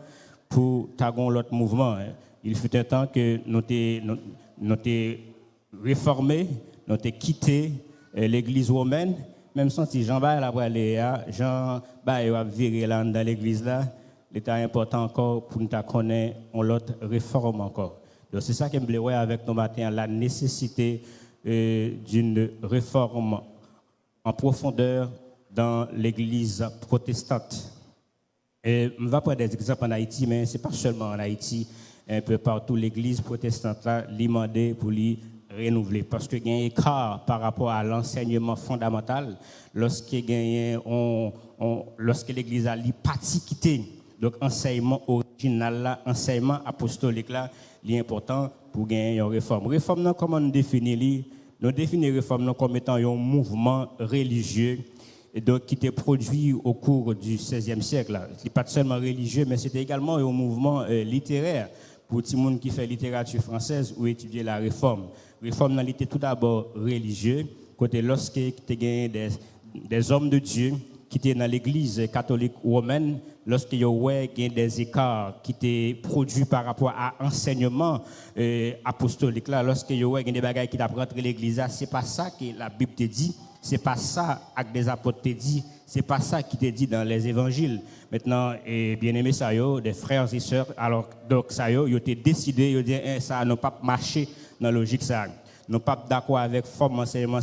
pour tagon l'autre mouvement. Il fut un temps que nous t'es réformé, nous t'es quitté l'église romaine. Même si Jean-Baptiste a aller, Jean-Baptiste a viré là dans l'église là, il est important encore pour nous connaître l'autre réforme encore. Donc c'est ça que je voulais voir avec nous matin, la nécessité d'une réforme en profondeur dans l'église protestante. Et on va prendre des exemples en Haïti, mais ce n'est pas seulement en Haïti. un peu partout l'église protestante là, lui demander pour lui renouveler. Parce que il y a un écart par rapport à l'enseignement fondamental lorsque l'église a parti quitter. Donc, enseignement original là, enseignement apostolique là, est important pour gagner une réforme. Réforme, comment nous définissons? Nous définissons réforme comme étant un mouvement religieux et donc, qui était produit au cours du XVIe siècle. Ce n'est pas seulement religieux, mais c'était également un mouvement littéraire pour tout le monde qui fait littérature française ou étudier la réforme. Réforme était tout d'abord religieux, côté lorsque tu as des hommes de Dieu qui étaient dans l'église catholique romaine, lorsqu'il y a des écarts qui étaient produits par rapport à l'enseignement apostolique, là, lorsqu'il y a des bagages qui t'apprennent l'église, ce n'est pas ça que la Bible te dit, ce n'est pas ça que des apôtres te dit, ce n'est pas ça qui te dit dans les évangiles. Maintenant, bien aimé, ça y est, des frères et sœurs, alors donc ça y est, ils ont décidé, ils ont dit, ça n'a pas marché dans la logique ça. Nous ne sommes pas d'accord avec la forme d'enseignement.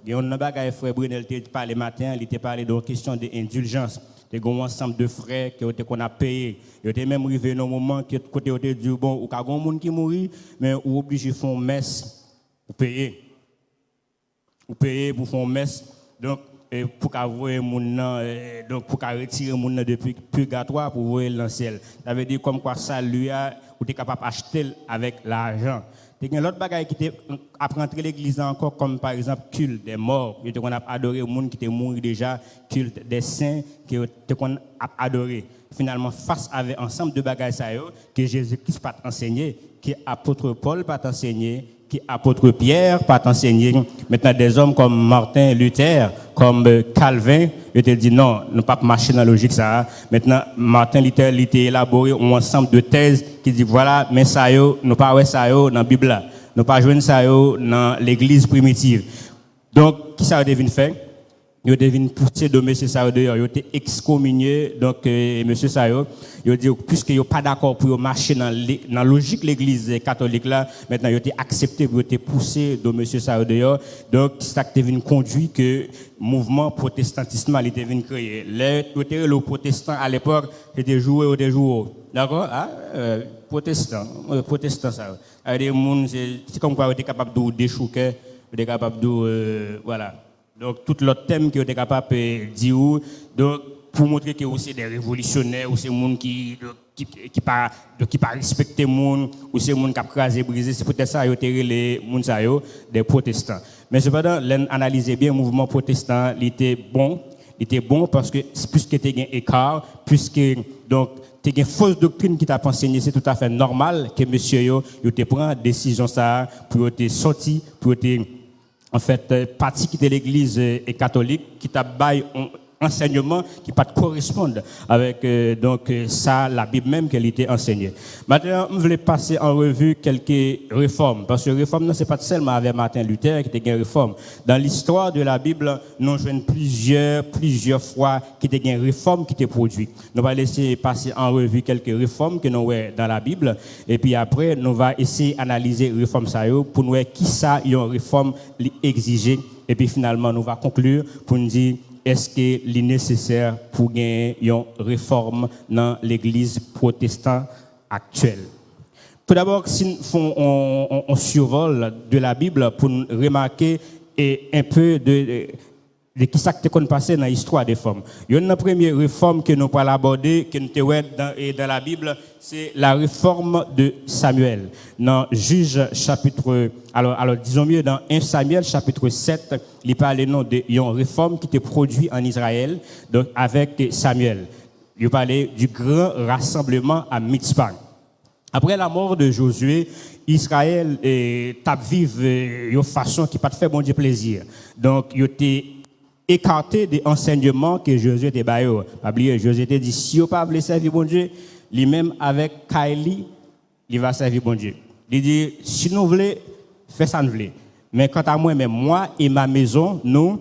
Il y a un bagage, frère Brunel, qui parlait le matin, il était parlé de question d'indulgence. Il y a un ensemble de frères qu'on a payés. Il y a même arrivé un moment que côté on dit bon, ou qu'il y a des gens qui mourent, mais ou obligé de faire une messe pour payer. Ou payer pour faire une messe. Donc, pour qu'avoir donc pour retirer les gens depuis le purgatoire pour voir dans le ciel. Ça veut dire comme quoi ça lui a, ou tu es capable d'acheter avec l'argent. Il y a l'autre bagaille qui a rentré l'église encore, comme par exemple culte des morts. On a adoré les gens qui étaient morts déjà, culte des saints qui ont adoré. Finalement, face à ensemble de bagailles que Jésus-Christ pas enseigné, que l'apôtre Paul pas enseigné, que l'apôtre Pierre pas enseigné. Maintenant, des hommes comme Martin Luther, comme Calvin, ils te dit non, ne pas marcher dans la logique ça. Maintenant, Martin Luther, il a élaboré un ensemble de thèses qui dit voilà, mais ça yo, nous pas ouais ça yo dans la Bible, nous pas joindre ça yo dans l'église primitive. Donc, qui ça devine faire? Ils devine pousser de monsieur Sayo dehors, ils ont été excommuniés. Donc, monsieur Sayo, ils ont dit, puisque ils n'ont pas d'accord pour marcher dans la logique de l'église catholique là, maintenant ils ont été acceptés pour être poussés de monsieur Sayo dehors. Donc, ça a devenu conduit que le mouvement protestantisme a été créé. Les protestants à l'époque, c'était joué ou des jours. D'accord? Protestant ça. C'est comme quoi ils étaient capables de déchouquer, ils étaient capables de, voilà. Donc, tout l'autre thème qui était capable de dire, donc, pour montrer que c'est des révolutionnaires, ou c'est des gens qui pas respectent les gens, ou c'est des gens qui ont crasé, brisé, c'est peut-être ça, les gens des protestants. Mais cependant, l'analyser bien, le mouvement protestant, il était bon parce que, puisque tu as un écart, puisque, donc, tu as une fausse doctrine qui t'a enseigné, c'est tout à fait normal que monsieur, il te prend décision ça, pour te sortir, pour te en fait, partie qui était l'église catholique, qui t'a baillé un enseignement qui pas correspondre avec donc ça, la Bible même qu'elle était enseignée. Maintenant, je voulais passer en revue quelques réformes, parce que réforme, ce n'est pas seulement avec Martin Luther qui était une réforme. Dans l'histoire de la Bible, nous avons plusieurs fois qui était une réforme qui était produite. Nous allons laisser passer en revue quelques réformes que nous avons dans la Bible, et puis après, nous allons essayer d'analyser les réformes pour nous voir qui ça, une réforme exigée, et puis finalement, nous allons conclure pour nous dire est-ce qu'il est nécessaire pour gagner une réforme dans l'église protestante actuelle. Tout d'abord, si on survole de la Bible pour remarquer un peu de qui ça qui est passé dans l'histoire des femmes. Il y a une première réforme que nous allons aborder, que nous dans la Bible, c'est la réforme de Samuel. Dans Juge chapitre, alors disons mieux, dans 1 Samuel chapitre 7, il parle d'une réforme qui était produite en Israël, donc avec Samuel. Il parlait du grand rassemblement à Mitzpah. Après la mort de Josué, Israël tape vivre d'une façon qui pas fait bon Dieu plaisir. Donc, il était écarté des enseignements que Josué était baillé. Oubliez, Josué était dit, si vous ne voulez pas servir bon Dieu, lui-même avec Kaili, il va servir bon Dieu. Il dit, si nous voulons, faites ça nous voulons. Mais quant à moi, même moi et ma maison, nous,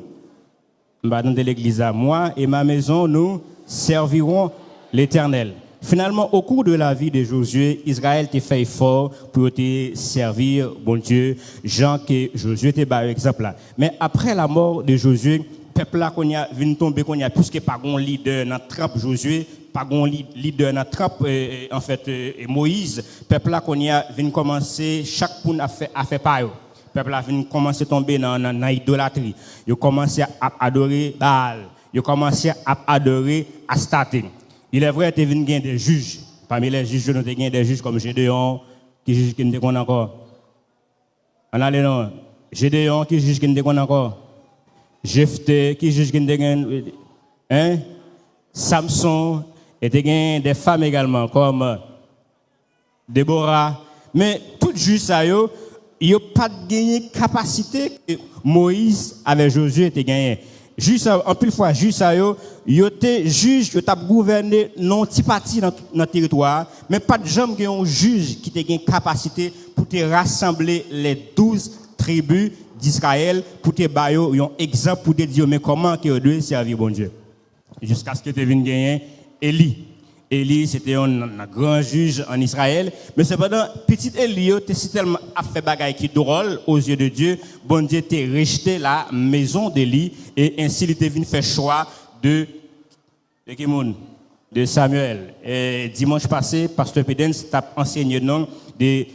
dans l'église, moi et ma maison, nous servirons l'Éternel. Finalement, au cours de la vie de Josué, Israël a fait effort pour te servir, bon Dieu, Jean que Josué était par exemple là. Mais après la mort de Josué, peuple là qu'on a vient tomber qu'on a puisque pas un leader dans trappe Josué, pas un leader dans trappe en fait Moïse, peuple là qu'on a vient commencer chaque pour a fait pas yo. Peuple là vient commencer tomber dans idolâtrie. Ils commencé à adorer Baal, ils commencé à adorer Astarte. Il est vrai que tu viens des juges. Parmi les juges, nous avons des juges comme Gédéon, qui juge qui nous déconne encore. On a les noms. Gédéon, qui juge qui nous déconne encore. Jephthé, qui juge qui nous déconne. Hein? Samson, et des femmes également, comme Déborah. Mais tout juge ça, il n'y a pas de capacité que Moïse avec Josué était gagné. Juste en plus fois juste ça yo était juge qui t'a gouverné non petit parti dans le territoire mais pas de jambe qui un juge qui t'a gain capacité pour te rassembler les 12 tribus d'Israël pour te bailler un exemple pour te dire mais comment que doit servir bon Dieu jusqu'à ce que tu viennes gagner Élie c'était un grand juge en Israël mais cependant petit Élie t'es tellement a fait bagaille qui drôle aux yeux de Dieu bon Dieu t'a rejeté la maison d'Élie et ainsi il était venu faire choix de Samuel et dimanche passé pasteur Pédens t'a enseigné non des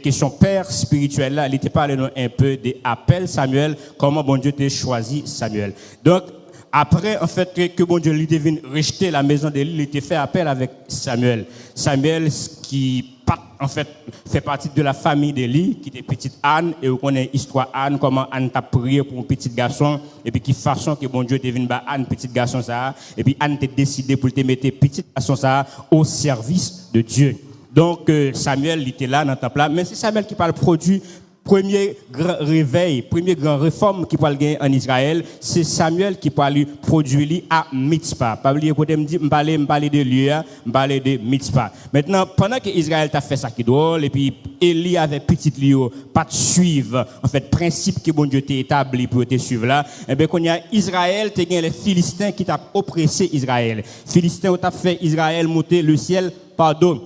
questions pères spirituelles là il était parlé un peu des appels Samuel comment bon Dieu t'a choisi Samuel donc après, en fait, que bon Dieu lui devine rejeter la maison d'Élie, il était fait appel avec Samuel. Samuel, qui, en fait, fait partie de la famille d'Élie, qui était petite Anne, et on connaît l'histoire Anne, comment Anne t'a prié pour un petit garçon, et puis qui façon que bon Dieu devine bah Anne, petit garçon ça, et puis Anne t'a décidé pour te mettre petit garçon ça au service de Dieu. Donc, Samuel, il était là dans le temple là, mais c'est Samuel qui parle produit. Premier grand réveil, premier grand réforme qui parle gagner en Israël, c'est Samuel qui parle produit à Mitzpah. Pas oublier côté me dit parler de lui, parler de Mitzpah. Maintenant pendant que Israël t'a fait ça qui drôle et puis Élie avait petite Lio pas de suivre en fait principe que bon Dieu t'a établi pour te suivre là, et ben qu'on y a Israël t'a gagné les Philistins qui t'a oppressé Israël. Philistins t'a fait Israël monter le ciel pardon.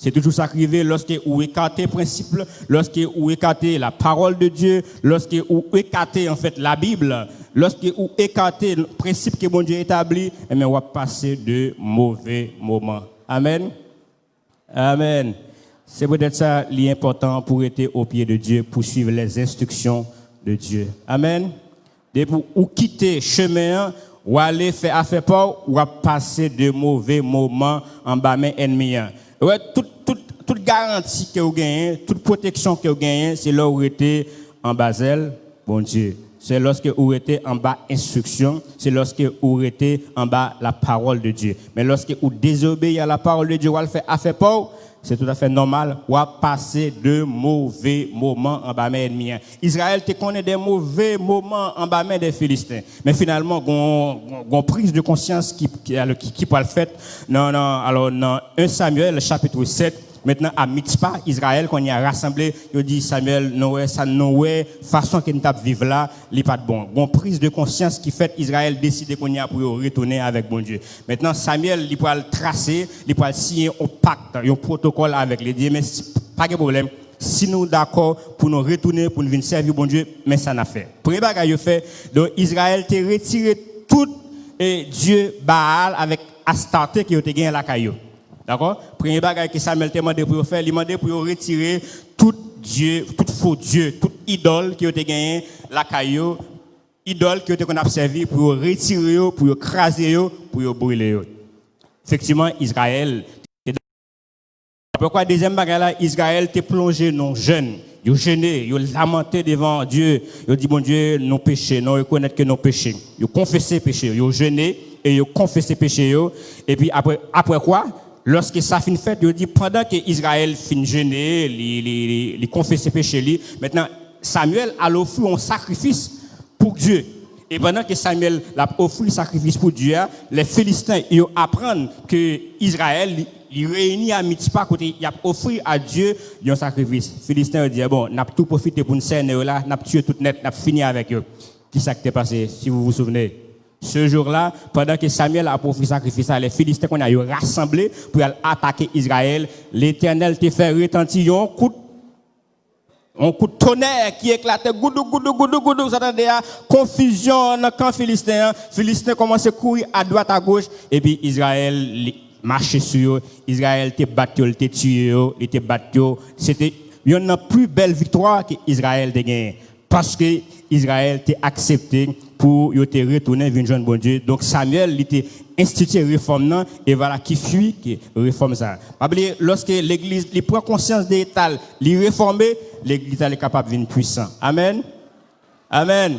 C'est toujours ça qui arrive lorsque vous écartez le principe, lorsque vous écartez la parole de Dieu, lorsque vous écartez en fait la Bible, lorsque vous écartez le principe que bon Dieu établi, et bien on va passer de mauvais moments. Amen. Amen. C'est peut-être ça l'important pour être au pied de Dieu, pour suivre les instructions de Dieu. Amen. Et pour ou quitter chemin, ou aller faire affaire pas, ou passer de mauvais moments en bas main ennemi. Ouais, toute garantie que vous gagnez, toute protection que vous gagnez, c'est là où vous êtes en Basel, bon Dieu. C'est lorsque vous êtes en bas instruction, c'est lorsque vous êtes en bas la parole de Dieu. Mais lorsque vous désobéissez à la parole de Dieu, vous le faites affaire pas, c'est tout à fait normal, ou passer de mauvais moments en bas main ennemi. Israël te connaît des mauvais moments en bas main des Philistins. Mais finalement, gon prise de conscience qui peut le faire. Alors, dans 1 Samuel, chapitre 7, maintenant, à Mitzpah, Israël, qu'on y a rassemblé, il dit Samuel, façon qu'il t'a vivre là, il pas de bon. Bon prise de conscience qui fait Israël décider qu'on y a pour retourner avec bon Dieu. Maintenant, Samuel, il peut le tracer, il peut signer un pacte, un protocole avec les dieux, mais pas de problème. Si nous d'accord pour nous retourner, pour nous venir servir bon Dieu, mais ça n'a fait. Premier bagage fait, donc Israël t'a retiré tout Dieu Baal avec Astarte qui a gagné à la caillou. D'accord? Premier bagage que Samuel t'a demandé pour faire, il m'a demandé pour retirer tout Dieu, tout faux Dieu, toute idole qui a gagné la caillou, idole qui a servi pour retirer, pour écraser, pour brûler. Effectivement, Israël. Pourquoi deuxième bagage là, Israël t'est plongé non jeune. Ils ont gêné, ils ont lamenté devant Dieu. Ils ont dit, bon Dieu, nos péchés, nous reconnaître que nos péchés. Ils ont confessé péché. Ils ont gêné et ils ont confessé péché. Et puis après quoi? Lorsque ça finit fait, il dit pendant que Israël finit gêner, il confesse péché, maintenant Samuel a offert un sacrifice pour Dieu. Et pendant que Samuel a offert un sacrifice pour Dieu, les Philistins ils apprennent que Israël il réunit à Mitzpah côté il a offert à Dieu un sacrifice. Les Philistins ont dit bon, n'a tout profité pour nous cerner là, n'a tué tout net, n'a fini avec eux. Qui ça qui est passé si vous vous souvenez? Ce jour-là, pendant que Samuel a offert sacrifice, les Philistins qu'on a rassemblés pour attaquer Israël, l'Éternel t'a fait retentir un coup Un coup de tonnerre qui éclatait, goudou, vous attendez à confusion dans le camp philistin. Philistin commence à courir à droite, à gauche, et puis Israël marchait sur eux. Israël était battu, il était tué, il était battu. C'était une plus belle victoire qu'Israël a gagnée. Parce que Israël était accepté pour y retourner vers un bon Dieu. Donc Samuel il était institué réforme et voilà qui fuit qui réforme ça. Lorsque l'église il prend conscience des états, il réforme, l'église est capable de devenir puissant. Amen. Amen.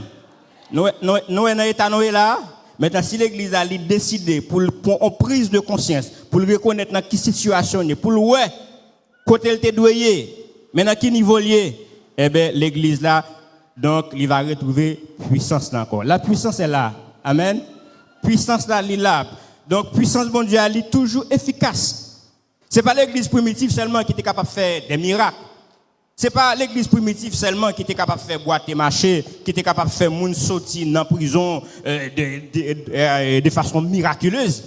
Nous dans état nous là. Maintenant si l'église a décidé pour en prise de conscience, pour le reconnaître dans quelle situation, pour le ouais côté elle te doyer, mais dans quel niveau lié, eh ben l'église là donc, il va retrouver puissance là encore. La puissance est là. Amen. Puissance là, elle est là. Donc, puissance, bon Dieu, elle est toujours efficace. C'est pas l'église primitive seulement qui était capable de faire des miracles. C'est pas l'église primitive seulement qui était capable de faire boîte et marcher, qui était capable de faire moun sortir dans la prison de façon miraculeuse.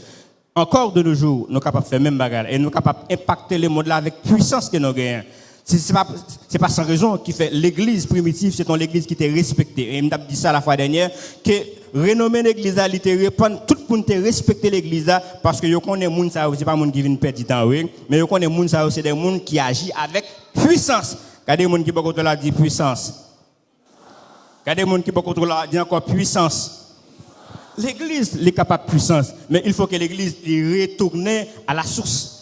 Encore de nos jours, nous sommes capables de faire même bagarre. Et nous sommes capables d'impacter le monde là avec puissance que nous gagnons. C'est pas sans raison qui fait l'église primitive, c'est l'église qui était respectée. Et m'a dit ça la fois dernière que renommer l'église là, répondre tout le monde respecter l'église là parce que yo connaît monde ça c'est pas monde qui vient perdre du temps oui, mais yo connaît monde ça c'est des monde qui agit avec puissance. Regardez monde qui beaucoup là dit puissance. Regardez monde qui beaucoup là dit encore puissance. L'église est capable de puissance, mais il faut que l'église retourne à la source.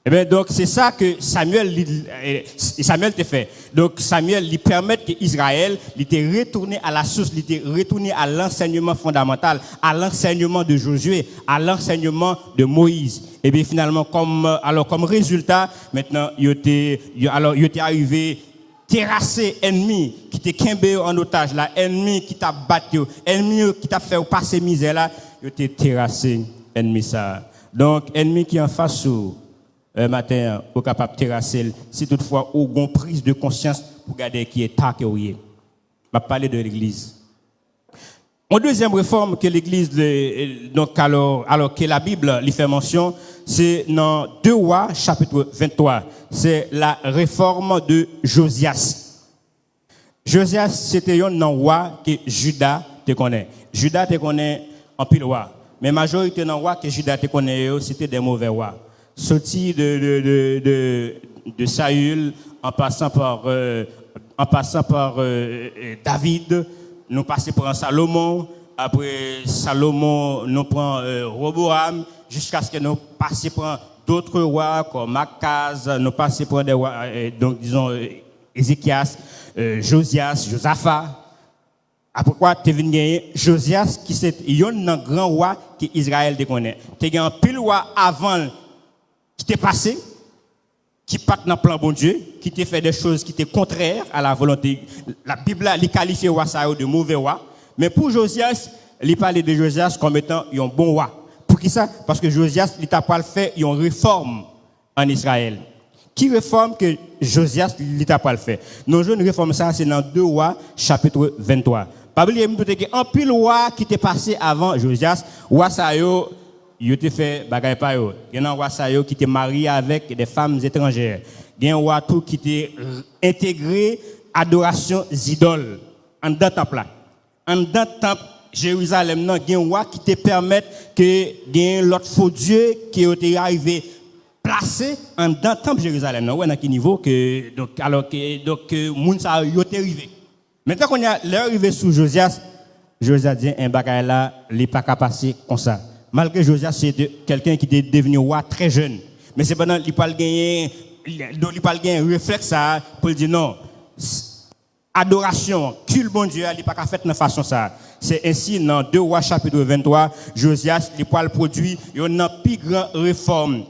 Eh bien, donc, c'est ça que Samuel te fait. Donc, Samuel lui permet que Israël était retourné à la source, il était retourné à l'enseignement fondamental, à l'enseignement de Josué, à l'enseignement de Moïse. Et bien, finalement, comme résultat, maintenant, il était arrivé terrasser ennemi qui te kembe en otage là, ennemi qui t'a battu, ennemi qui t'a fait passer misère là, il était terrassé ennemi ça. Donc, ennemi qui en face sous matin, ou capable de terrasser, si toutefois, ou une prise de conscience pour garder qui est taqué ou yé. Je vais parler de l'église. Une deuxième réforme que l'église, donc, alors que la Bible lui fait mention, c'est dans 2 Rois, chapitre 23. C'est la réforme de Josias. Josias, c'était un roi que Judas te connaît. Judas te connaît en pile roi. Mais majorité de roi que Judas te connaît, c'était des mauvais rois. Sorti de Saül, en passant par David, nous passons par Salomon, après Salomon, nous prenons Roboam, jusqu'à ce que nous passions par d'autres rois comme Akaz, nous passions par des rois, donc disons Ézéchias, Josias, Josaphat. Après quoi, tu viens gagner Josias, qui c'est un grand roi que Israël te connaît. Tu as un pile roi avant qui t'est passé, qui part dans le plan bon Dieu, qui t'a fait des choses qui étaient contraires à la volonté. La Bible les qualifie roi de mauvais roi. Mais pour Josias, il parlait de Josias comme étant un bon roi. Pour qui ça? Parce que Josias, il t'a pas fait une réforme en Israël. Qui réforme que Josias, il t'a pas fait? Nos jeunes réformes ça, c'est dans 2 Rois, chapitre 23. Pas oublier un pile roi qui t'est passé avant Josias, roi ça il était fait bagay pa yo. Il y a un roi sa yo qui était marié avec des femmes étrangères. Il y a un roi tout qui était intégré adoration idoles en dans temple là. En dans temple Jérusalem non, il y a un roi qui te permet que gagne l'autre faux dieu qui était arrivé placé en dans temple Jérusalem non, ouais dans quel niveau que donc alors que donc moun sa yo était arrivé. Maintenant qu'on a l'arrivée sous Josias dit un bagay là, il pas capable passer comme ça. Malgré Josias, c'est quelqu'un qui est devenu roi très jeune. Mais c'est pendant qu'il parle gagner un réflexe ça pour dire non. Adoration, culte bon Dieu, il pas qu'à faire de façon ça. C'est ainsi dans 2 Rois chapitre 23, Josias il parle produit une plus grande réforme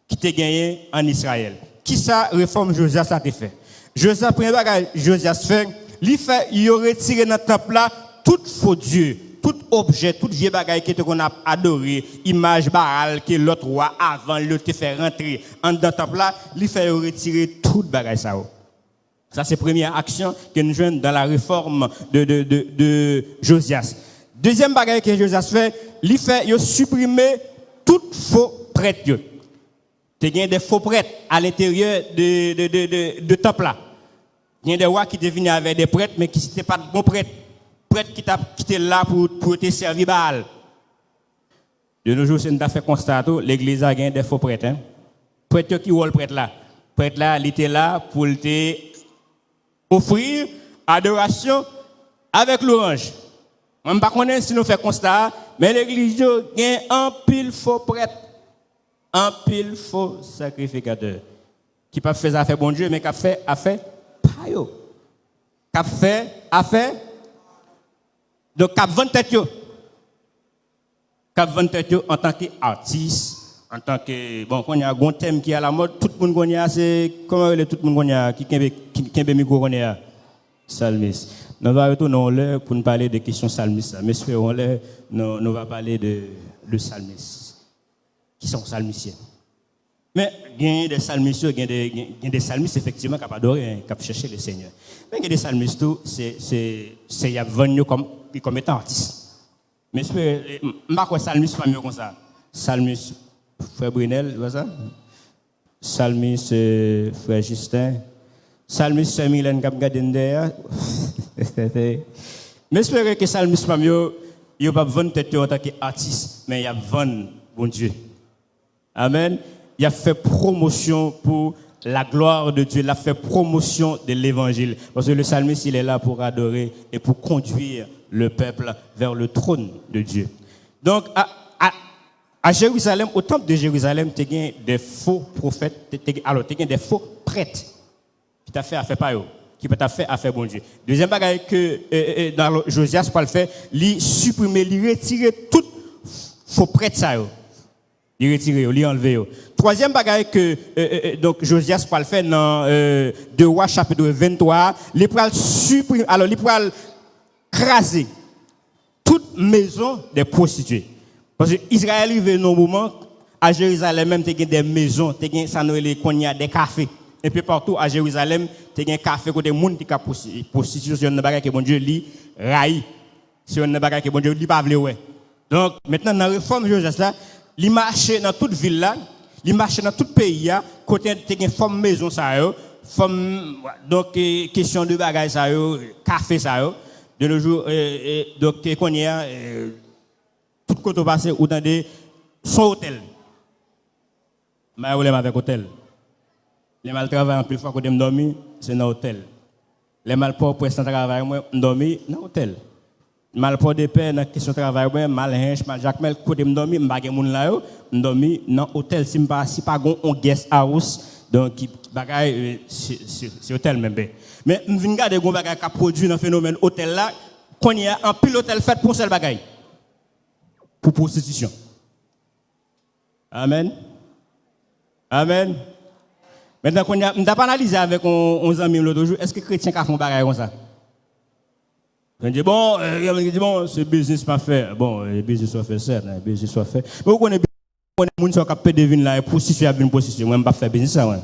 qui t'a gagné en Israël. Qui ça réforme Josias a fait? Josias premier bagage Josias fait, il aurait retiré dans le temple là tout faux Dieu. Tout objet, tout vieux bagaille qu'on a adoré, image Baal que l'autre roi avant le te faire rentrer en dans temple là, lui fait retirer tout bagaille ça. Ça c'est première action que nous jouons dans la réforme de Josias. Deuxième bagaille que Josias fait, lui fait supprimer tout faux prêtre. Tu as des faux prêtres à l'intérieur de temple là. Il y a des rois qui devenaient avec des prêtres, mais qui n'étaient pas de bons prêtres. Prêtres qui étaient là pour te servir Baal. De nos jours, c'est nous fait constater l'église a gagné des faux prêtres. Hein? Prêtre qui est le prêtre là? Prêtre là, il était là pour te offrir adoration avec l'orange. On ne sais pas si nous faisons constat, mais l'église a gagné un pile faux prêtre, un pile faux sacrificateur. Qui ne fait affaire bon Dieu, mais qui a fait affaire payo. Qui a fait affaire. Donc, qui a vendu tête. Cap 28 en tant qu'artiste, en tant que bon, quand il y a un thème qui est à la mode, tout le monde connaît, c'est comment tout le monde connaît qui a micro connaît salmiste. Nous allons retourner pour nous parler de questions salmistes, mais espérons nous allons parler de salmistes. Qui sont salmistiens? Mais il y a des salmistes, il y a des salmistes effectivement qui adorent, qui chercher le Seigneur. Mais il y a des salmistes, c'est y a venus comme étant artistes. Mais je ne sais pas quoi salmiste pas mieux comme ça. Salmiste frère Brunel, c'est ça? Salmiste frère Justin. Salmiste frère Mylène qui a gardé derrière. Mais j'espère que salmiste pas mieux, il n'y a pas besoin de en tant qu'artiste, mais il y a besoin bon Dieu. Amen. Il a fait promotion pour la gloire de Dieu, il a fait promotion de l'évangile. Parce que le salmiste, il est là pour adorer et pour conduire le peuple vers le trône de Dieu. Donc, à Jérusalem, au temple de Jérusalem, tu as des faux prophètes, tu as des faux prêtres qui t'a fait affaire par eux, qui t'a fait affaire bon Dieu. Deuxième bagage que dans Josias peut le faire, il supprimer, il retirer tout faux prêtre ça. Il retirer, il enlever. Troisième bagage que donc Josias peut le faire dans 2 Rois chapitre 23, il peut supprimer, alors il peut craser toute maison des prostituées. Parce que Israël arrive dans un moment, à Jérusalem même, il y a des maisons, il y a des cafés. Et puis partout à Jérusalem, il y a un café côté monde qui a prostitution, c'est un bagage que bon Dieu lui raï. C'est un bagage que bon Dieu lui pas veut ouais. Donc maintenant dans la réforme Joseph là, il marche dans toute ville là, il marche dans tout pays là, côté il y a une forme maison ça yo, forme donc question de bagage ça yo, café ça yo. De nos jours donc qu'on y a tout côté passé ou dans des son hôtel. Mais on avec hôtel. Les mal travaillent en plus fois que je dormi, c'est dans l'hôtel. Les mal pour prestant travail moi dormi dans l'hôtel. Mal pour de paix dans question travail moi mal hinge mal jacmel côté me dormi m'bagé moun là yo dormi dans hôtel si pas on guest house donc bagay c'est hôtel même. Mais m'vinn garder gon bagay qui produit dans phénomène hôtel là qu'on y a un pile hôtel fait pour seul bagay pour prostitution. Amen. Amen. Maintenant qu'on a m't'a pas analysé avec 11 amis l'autre jour, est-ce que chrétien ka font bagay comme ça? On dit bon, ce business pas fait. Bon, le business soit fait certes, le business soit fait. Mais vous connaissez moun qui capé devine là pour si tu as une position, moi pas faire business ça moi.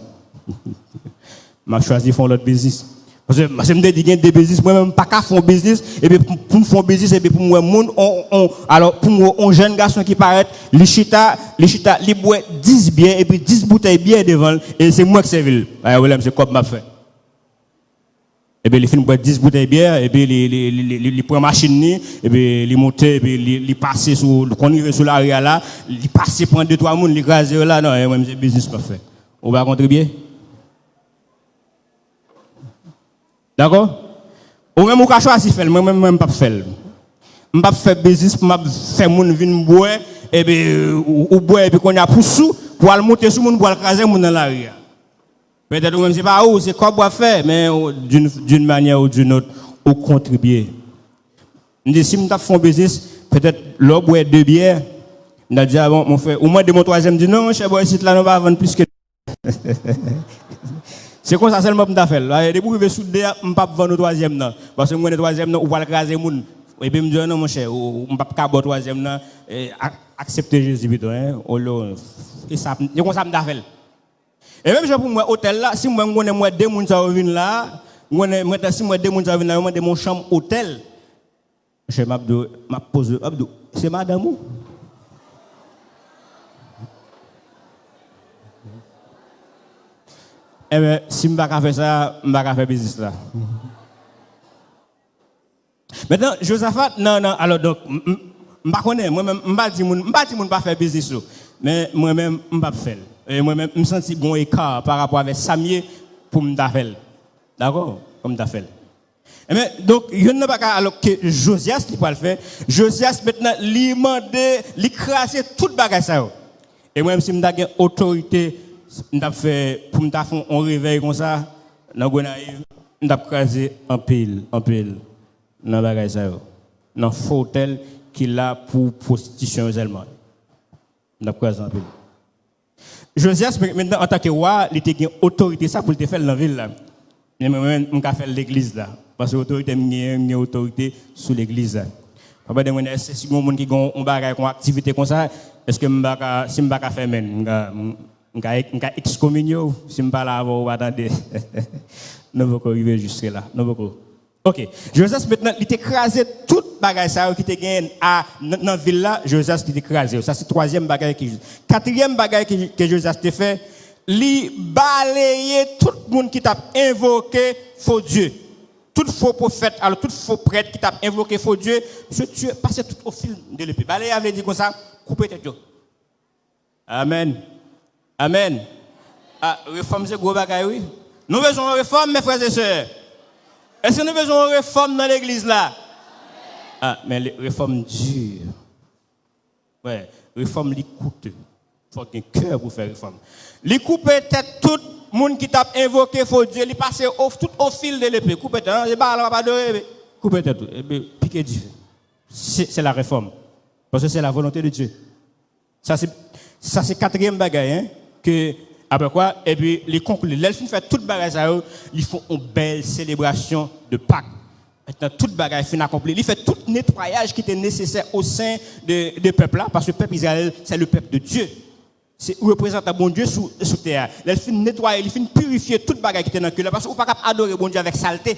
M'a choisi font l'autre business. Parce que me dit qu'il y a des business moi même pas qu'à faire business et puis pour faire business et puis pour moi moun alors pour moi un jeune garçon qui paraît li chita li boit 10 bières et puis 10 bouteilles bière devant et c'est moi qui servi. Ah ouais, c'est comme m'a fait. Et puis, il finit boire 10 bouteilles de bière, et puis, il prend machine, et puis, il monte, et puis, il passe sur, quand il est sur l'arrière là, il passe, prend 2-3 personnes, il crase là, non, moi, c'est business pas fait. On va contribuer. D'accord? Ou même, on peut choisir faire, moi, même, pas faire. Je ne peux pas faire business pour faire mon vin boire, et puis, ou boire, et puis, qu'on a poussou, pour aller monter sur mon, pour aller craser mon dans l'arrière. Peut-être que même c'est pas où, c'est quoi boire faire, mais d'une manière ou d'une autre, on contribue. Si je fais un business, peut-être l'eau boire 2 bières, on a dit, ah bon, mon frère, au moins de mon troisième dit, non, cher boy, ici, là, on va vendre plus que. C'est comme ça seulement que je fais. Là, des bouts de souder, je ne peux pas vendre au troisième, non. Parce que moi, le troisième, on va le craser, moun. Et puis, je me dis, non, mon cher, on ne peut pas boire au troisième, non, accepter Jésus, plutôt, hein. Et ça, c'est comme ça que je fais. Et même pour moi, hôtel là, si moi, je suis 2 personnes qui viennent là, si moi, 2 personnes qui viennent là, je suis mon chambre hôtel. Je m'a posé, Abdou, c'est madame ou? Eh bien, si je ne peux pas faire ça, je ne peux pas faire business là. Maintenant, Josaphat, non, alors donc, je ne connais pas, moi-même, je ne peux pas faire business là. Mais moi-même, je ne peux pas faire. Et moi-même, je me sens un écart par rapport avec Samier pour me faire. D'accord? Comme me faire. Mais donc, il n'y a pas alors que Josias qui peut le faire. Josias maintenant, lui demander, lui craser toute bagage ça. Et moi, même si je suis autorité, je fait pour me faire un réveil comme ça, dans Gonaïve, je vais craser en pile, dans bagage ça. Dans fauteuil qu'il a pour prostitution seulement. Je vais craser en pile. Josias, maintenant, en tant que roi, il a une autorité ça pour le faire dans la ville. Là. Mais moi-même, je vais faire l'église là. Parce que l'autorité, j'ai une autorité sous l'église là. Papa, si vous avez une activité comme ça, est-ce que si je ne peux pas faire, je vais excommunier si je ne peux pas là, vous attendez. Je ne vais pas arriver jusque là. Ok. Joseph, maintenant, il a écrasé toute bagage qui était gagné dans la ville là. Joseph, il a écrasé. Ça, c'est le troisième bagage. Quatrième bagage que Joseph a fait, il balayé tout le monde qui t'a invoqué faux Dieu. Tout faux prophète, alors tout faux prêtre qui t'a invoqué faux Dieu, ce Dieu passe tout au fil de l'épée. Balayé avait dit comme ça, coupez tête. Amen. Amen. Ah, réforme, c'est gros bagage, oui. Nous besoin de réforme, mes frères et sœurs. Est-ce que nous avons besoin de réforme dans l'église là? Ah, mais les réformes dures. Ouais, réforme les coûte. Il faut qu'il y ait un cœur pour faire réforme. Les coupe tête tout le monde qui t'a invoqué faux Dieu, il passe tout au fil de l'épée. Coupe tête, c'est pas adorer. Coupe tête tout. Et puis piquer Dieu. C'est la réforme. Parce que c'est la volonté de Dieu. Ça c'est quatrième bagage hein, que après quoi, et puis les conclure. L'elfine fait toute bagage à eux, ils font une belle célébration de Pâques. Maintenant, toute bagage fin accompli. Il fait tout nettoyage qui était nécessaire au sein de peuple là, parce que le peuple Israël, c'est le peuple de Dieu. C'est représentant bon Dieu sous terre. L'elfine nettoyer, il fin purifier toute bagage qui était dans le cœur, parce qu'on ne peut pas adorer bon Dieu avec saleté.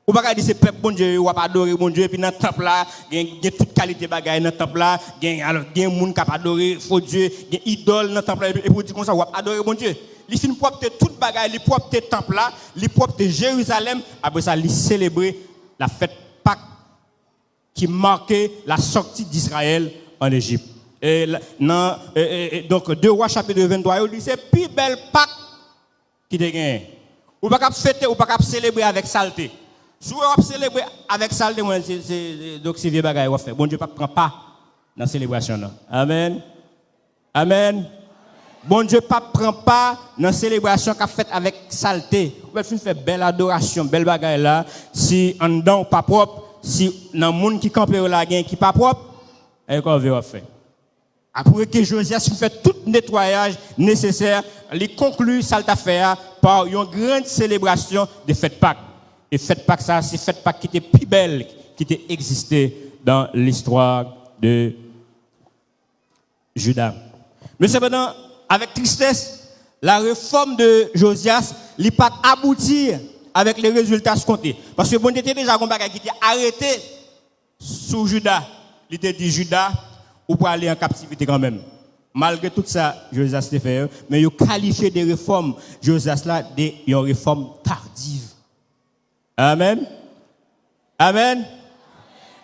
On ne peut pas dire c'est peuple bon Dieu, on va pas adorer bon Dieu, et puis dans le temple là, il y a toute qualité de bagaille dans le temple là, il y a des gens qui ont adoré faux Dieu, il y a des idoles dans le temple là, et pour dire comme ça, on va adorer bon Dieu. Il finit propre toute bagaille, il propre le temple là, il propre Jérusalem, après ça, il célébrer la fête Pâques qui marquait la sortie d'Israël en Égypte. Donc, 2 Rois chapitre 23, il dit c'est plus belle Pâques qui te gagne. Ou pas fêter, ou pas célébrer avec saleté. Si vous célébrer avec saleté, donc c'est vieux bagaille à faire. Bon Dieu ne prend pas dans la célébration. Amen. Amen. Bon Dieu ne prend pas dans la célébration qu'a faite avec saleté. Vous pouvez faire belle adoration, belle bagaille là. Si en dedans pas propre, si dans le monde qui campe là qui pas propre, et qu'on veut faire. Après que Josias fait tout nettoyage nécessaire, il conclut cette affaire par une grande célébration de fête Pâques. Et fête Pâques, ça, c'est fête Pâques qui était plus belle, qui était existée dans l'histoire de Juda. Mais cependant, avec tristesse, la réforme de Josias n'a pas abouti avec les résultats escomptés. Parce que bon Dieu était déjà un bagage qui était arrêté sous Juda. Il était dit Juda, ou pour aller en captivité quand même. Malgré tout ça, Josias l'a fait, mais il a qualifié des réformes, Josias là, des réformes tardives. Amen. Amen.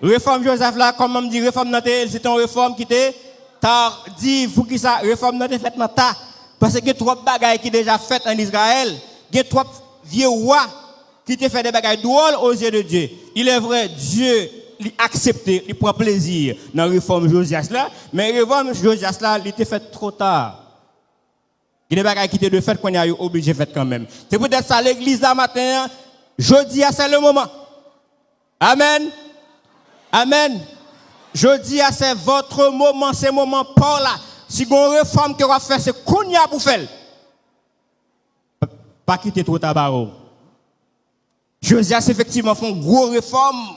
Réforme Joseph là, comme on me dit, réforme Nantel, c'est une réforme qui était tardive. Pour qui ça, réforme Nantel fait dans ta. Parce qu'il y a trop de bagailles qui sont déjà faites en Israël. Il y a trop de vieux rois qui ont fait des bagailles drôles aux yeux de Dieu. Il est vrai, Dieu accepte, il prend plaisir dans la réforme Josias là, mais la réforme Josias là, il était fait trop tard. Il y a des bagailles qui étaient de fait qu'on a obligé de faire quand même. C'est peut-être ça l'église là matin. Jeudi, c'est le moment. Amen. Amen. Jeudi, c'est votre moment, c'est le moment pour là. Si vous avez une réforme que vous faire, c'est qu'on y a pour faire. Pas quitter trop tabaro. Jeudi, effectivement, font une grosse réforme.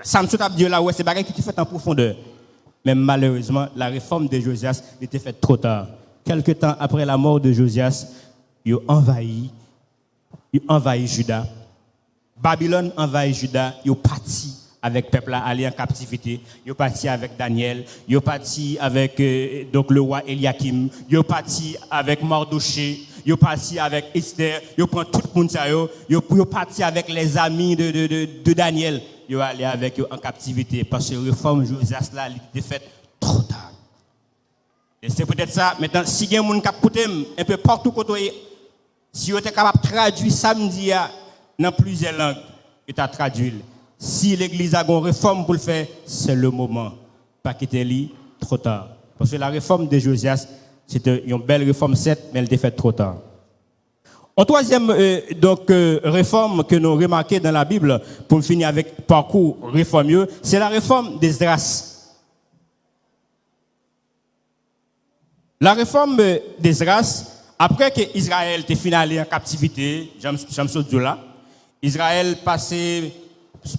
Samson a dit là, ouais, c'est bagage qui était fait en profondeur. Mais malheureusement, la réforme de Josias était faite trop tard. Quelque temps après la mort de Josias, il a envahi Juda. Babylone envahit Juda, il est parti avec peuple aller en captivité. Ils parti avec Daniel, ils parti avec donc le roi Eliakim, ils parti avec Mardoché, ils parti avec Esther, ils prend tout le monde ça ils parti avec les amis de Daniel, ils aller avec eux en captivité parce que la réforme Josias là était faite trop tard. Et c'est peut-être ça maintenant si il y a des gens qui écoutent un peu partout côté si vous êtes capable de traduire samedi dans plusieurs langues, et tu as traduit. Si l'église a une réforme pour le faire, c'est le moment. Pas quitter lui trop tard. Parce que la réforme de Josias, c'était une belle réforme, certes, mais elle était faite trop tard. En troisième réforme que nous remarquons dans la Bible, pour finir avec parcours réformieux, c'est la réforme d'Esdras. La réforme d'Esdras, après que Israël était finalement en captivité, j'aime là, Israël passait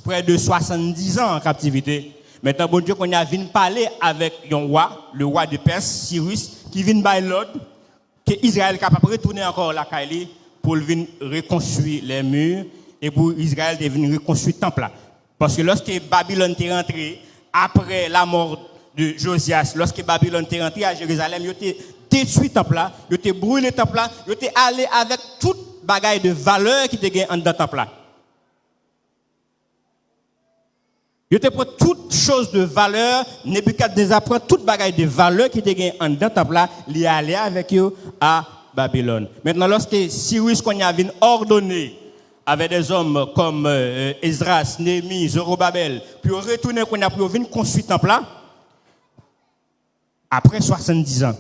près de 70 ans en captivité. Maintenant, bon Dieu, qu'on a venu parler avec un roi, le roi de Perse, Cyrus, qui vient par l'ordre, que Israël est capable de retourner encore la Kaili pour venir reconstruire les murs et pour Israël de venir reconstruire le temple. Parce que lorsque Babylone est rentré, après la mort de Josias, lorsque Babylone est rentré à Jérusalem, il était détruit le temple là, il était brûlé le temple là, il était allé avec toute bagaille de valeur qui était dans le temple là. Il était pour toute chose de valeur, Nebuchadnezzar prend toute bagaille de valeur qui était dans le temple là, il est allé avec eux à Babylone. Maintenant, lorsque Cyrus qu'on a venu ordonner avec des hommes comme Esdras, Néhémie, Zorobabel, puis retourner qu'on a pu venir construire le temple là, après 70 ans,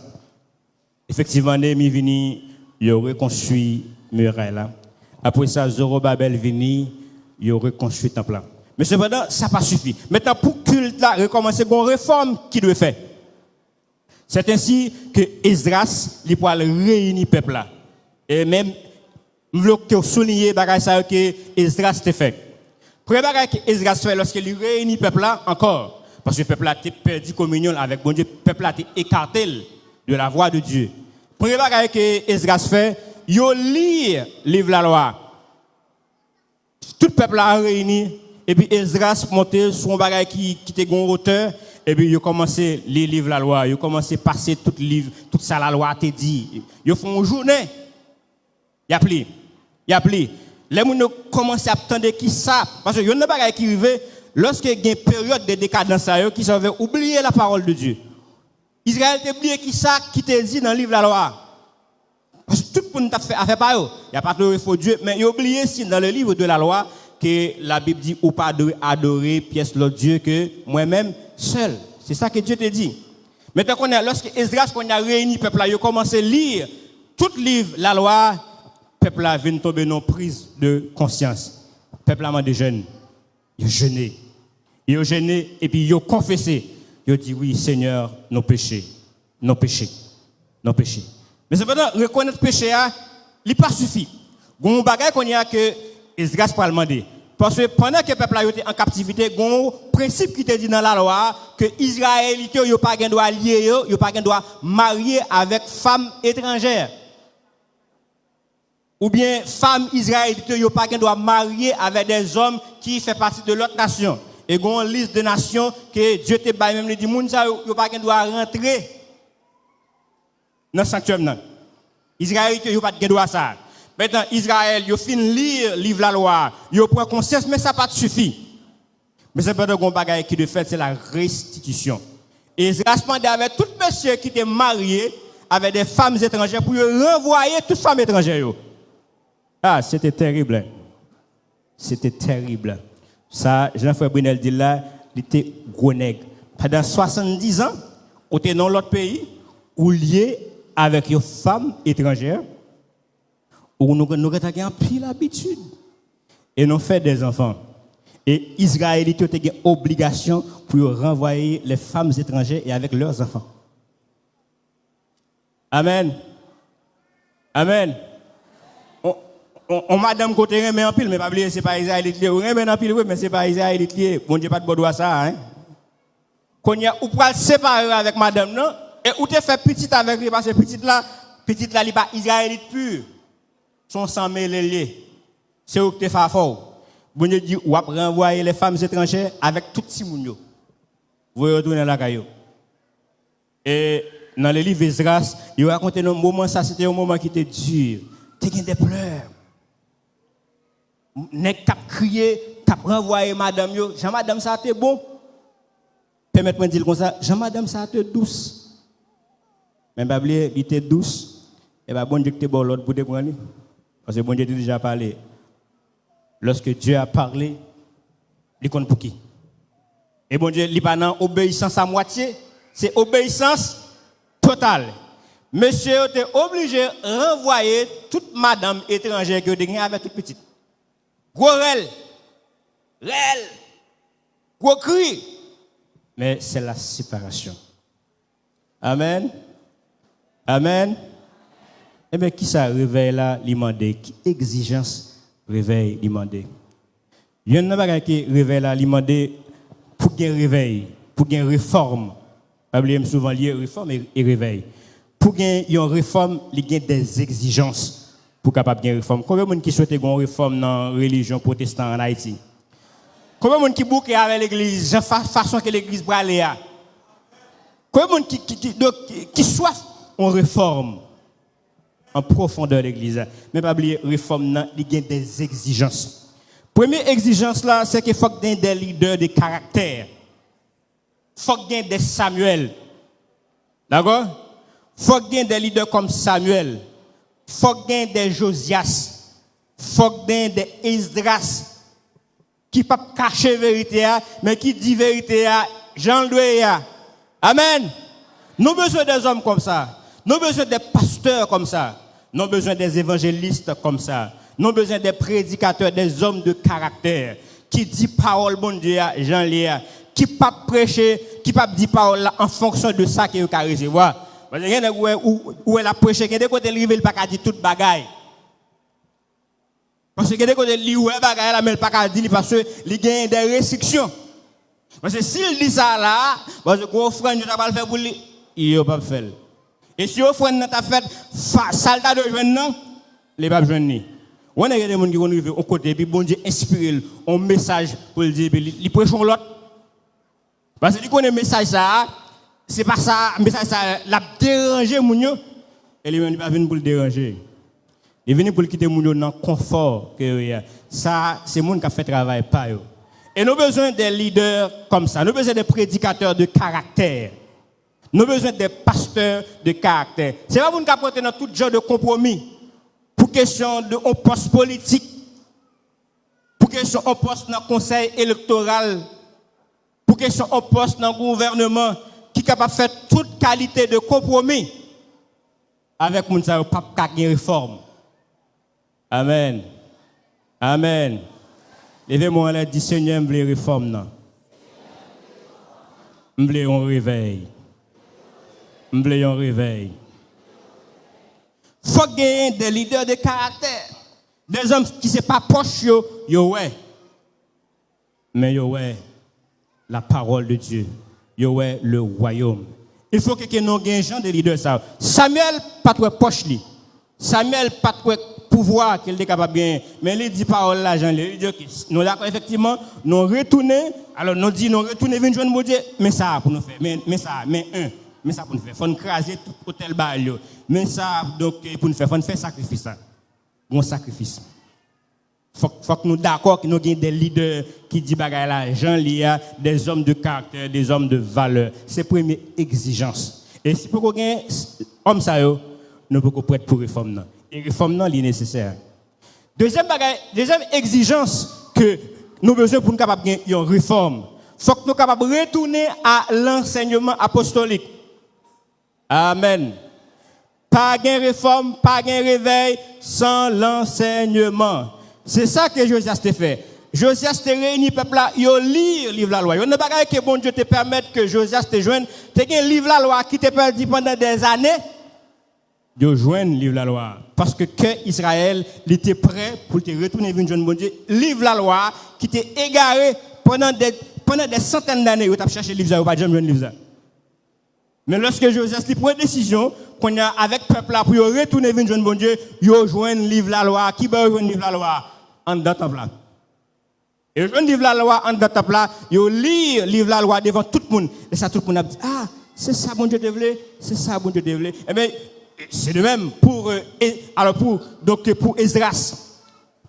effectivement, Néhémie vini, il a reconstruit muraille là. Après ça, Zorobabel vini, il a reconstruit le temple là. Mais cependant, ça n'a pas suffi. Maintenant, pour culte là, recommencer une réforme qui doit faire. C'est ainsi que Esdras, il pourra réunir le peuple là. Et même, je veux souligner ce que Esdras a fait. Premier bagage que Esdras fait lorsqu'il réunit le peuple là, encore, parce que le peuple a perdu communion avec bon Dieu, le peuple a été écarté de la voix de Dieu. Premier bagage que Esdras fait, il lit le livre de la loi. Tout le peuple a réuni, et puis Esdras monté sur un bagage qui était en hauteur, et puis il a commencé à lire le livre de la loi, il a commencé à passer tout le livre, tout ça la loi a été dit. Ils font une journée, il a pris. Les gens commencent à attendre qui ça, parce que il y a un bagage qui arrive, lorsqu'il y a une période de décadence, qui s'avait oublier la parole de Dieu. Israël a oublié qui ça qui te dit dans le livre de la loi. Parce que tout le monde a fait par eux. Il n'y a pas de faux Dieu, mais il a oublié si dans le livre de la loi que la Bible dit ou pas de adorer pièce l'autre Dieu que moi-même seul. C'est ça que Dieu te dit. Maintenant lorsque Esdras qu'on a réuni le peuple, il a commencé à lire tout le livre la loi, le peuple a venu tomber dans prise de conscience. Le peuple a demandé jeûne. Il a jeûné. Et puis il a confessé. Il a dit oui Seigneur, nos péchés. Mais cependant, reconnaître le péché, il n'est pas suffit. Il y a un bagage qu'on a que Esdras peut demander. Parce que pendant que le peuple a été en captivité, il y a un principe qui te dit dans la loi que les Israélites n'ont pas le droit lier, ils n'ont pas le droit marier avec femmes étrangères. Ou bien femmes israélites n'ont pas le droit marier avec des hommes qui font partie de l'autre nation. Et il y a une liste de nations que Dieu te bat même dit, ils n'ont pas le droit rentrer dans le sanctuaire. Israël, il n'y a pas de droit à ça. Maintenant, Israël, il fin lire le livre de la loi, il prend conscience, mais ça n'a pas suffi. Mais c'est pas de bon bagage qui de fait, c'est la restitution. Et Israël demandé avec tout monsieur qui était marié avec des femmes étrangères pour renvoyer toutes les femmes étrangères. Ah, c'était terrible. C'était terrible. Ça, Jean-François Brunel dit là, il était gros nègre. Pendant 70 ans, on était dans l'autre pays, où lié avec une femme étrangère, où nous avons une pile habitude. Et nous faisons des enfants. Et Israélites ont une obligation pour renvoyer les femmes étrangères et avec leurs enfants. Amen. Amen. On madame côté remet en pile, mais pas oublier, c'est pas Israélite. On remet en pile, oui, mais c'est pas Israélite. Bon Dieu, pas de bon ça, hein. Quand il y a ou pour séparer avec madame, non? Et où tu fais petite avec lui, parce que petite là, il n'est pas Israélite pur. Son sang mêlé. C'est où tu fais fort. Bon Dieu dit, ou après renvoyer les femmes étrangères avec tout petit moun yo. Vous retournez la caillou. Et dans le livre Esdras, il raconte un moment, ça c'était un moment qui était dur. T'as des pleurs. Nèg t'a crié, t'a renvoyé madame yo. Jean madame ça était bon. Permettez-moi de dire comme ça, Jean madame ça était douce. Mais Bible il était douce. Et ben bon Dieu que bon l'autre pour te prendre. Parce que bon Dieu a déjà parlé. Lorsque Dieu a parlé, il compte pour qui? Et bon Dieu, il n'y a pas obéissance à moitié, c'est obéissance totale. Monsieur était obligé de renvoyer toute madame étrangère qui était avec toute petite. Gros rel, gros cri. Mais c'est la séparation. Amen. Amen. Eh bien, qui ça réveille là, l'imandé? Qui exigence réveille l'imandé? Il y en a pas qui réveille là, l'imandé pour qu'il réveille, pour qu'il réforme. Pas souvent lié réforme et réveil. Pour qu'il y ait une réforme, il y a des exigences pour capable de réforme. Combien de gens qui souhaitent une réforme dans la religion protestante en Haïti? Combien de gens qui bouquent avec l'église, de façon que l'église brûle? Combien de gens qui soif une réforme en profondeur de l'église? Mais pas oublier, réforme, il y a des exigences. Première exigence là, c'est qu'il faut qu'il y ait des leaders de caractère. Il faut qu'il y ait des Samuel. D'accord? Il faut qu'il y ait des leaders comme Samuel. Il faut qu'il y ait des Josias. Il faut qu'il y ait des Esdras. Qui ne peuvent pas cacher la vérité, mais qui dit la vérité, Jean Louis. Amen. Nous avons besoin des hommes comme ça. Nous avons besoin des pasteurs comme ça. Nous avons besoin des évangélistes comme ça. Nous avons besoin des prédicateurs, des hommes de caractère. Qui disent parole, bon Dieu, Jean Léa. Qui ne peuvent pas prêcher, qui ne peuvent pas dire parole en fonction de ça qu'il a recevoir. Parce qu'il y a où elle a prêché, il y a des côtés il ne peut pas dire toute bagaille. Parce que des côtés il bagaille, mais il ne peut pas dire parce qu'il y a des restrictions. Parce que s'il dit ça là, parce que gros frère, ne pas le faire pour lui, il ne peut pas faire. Et si vos frères n'ont pas fait, salta de jeunes, non, il ne peut pas joindre. On a des gens qui vont arriver au côté, puis bon Dieu inspire un message pour le dire, il prêche l'autre. Parce que connaît le message ça, c'est pas ça, le message ça, l'a dérangé Mounio, et lui, il n'est pas venu pour le déranger. Il est venu pour le quitter Mounio dans le confort. Ça, c'est le monde qui a fait travail, pas eux. Et nous avons besoin des leaders comme ça, nous avons besoin des prédicateurs de caractère. Nous avons besoin des pasteurs de caractère. C'est pas pour nous apporter dans tout genre de compromis. Pour question de un poste politique, pour question un poste dans le conseil électoral, pour question un poste dans le gouvernement qui est capable de faire toute qualité de compromis avec moun sa pas de réforme. Amen. Amen. Levez-moi là, dit Seigneur, m'vle réforme non. M'vle on réveil. M'vle on réveil. Faut gagner des leaders de caractère. Des hommes qui ne sont pas proches, yo ouais. Mais yo ouais la parole de Dieu. Yo ouais le royaume. Il faut que nous ayons gens de leaders ça. Samuel pas trop proche lui. Samuel pas trop pouvoir qu'il est capable bien. Mais il dit parole là, Jean, il dit que nous d'accord effectivement, nous retourner. Alors nous dit nous retourner venir joindre mon Dieu, mais ça pour nous faire. Mais ça, mais ça pour nous faire. Faut nous craser tout hôtel bail. Mais ça donc pour nous faire, faut nous faire sacrifice ça. Bon sacrifice. Faut que nous d'accord que nous ayons des leaders qui disent bagaille là, Jean Lia, des hommes de caractère, des hommes de valeur. C'est la première exigence. Et si pour qu'on ait homme ça yo, nous pouvons prêter pour réforme non. Et réforme non est nécessaire. Deuxième exigence que nous avons besoin pour nous capable de une réforme. Faut que nous capables de retourner à l'enseignement apostolique. Amen. Pas de réforme, pas de réveil sans l'enseignement. C'est ça que Josias te fait. Josias te réunit peuple là, yo lire livre la loi. Yo ne pas que bon Dieu te permette que Josias te joigne, te un livre la loi qui te perdu pendant des années. Yo joigne livre la loi parce que Israël, il était prêt pour te retourner vers bon Dieu. Livre la loi qui t'est égaré pendant des centaines d'années, yo t'a cherché livre ça, pas jamais joindre livre ça. Mais lorsque Josias lui prend une décision, qu'on a avec peuple là pour retourner vers bon Dieu, yo joigne livre la loi, qui va joindre livre la loi en date en là. Et je livre la loi en date là, yo lit livre la loi devant tout le monde. Et ça tout le monde a dit ah, c'est ça bon Dieu te voulait, c'est ça bon Dieu te voulait. Eh bien c'est de même pour pour Esdras.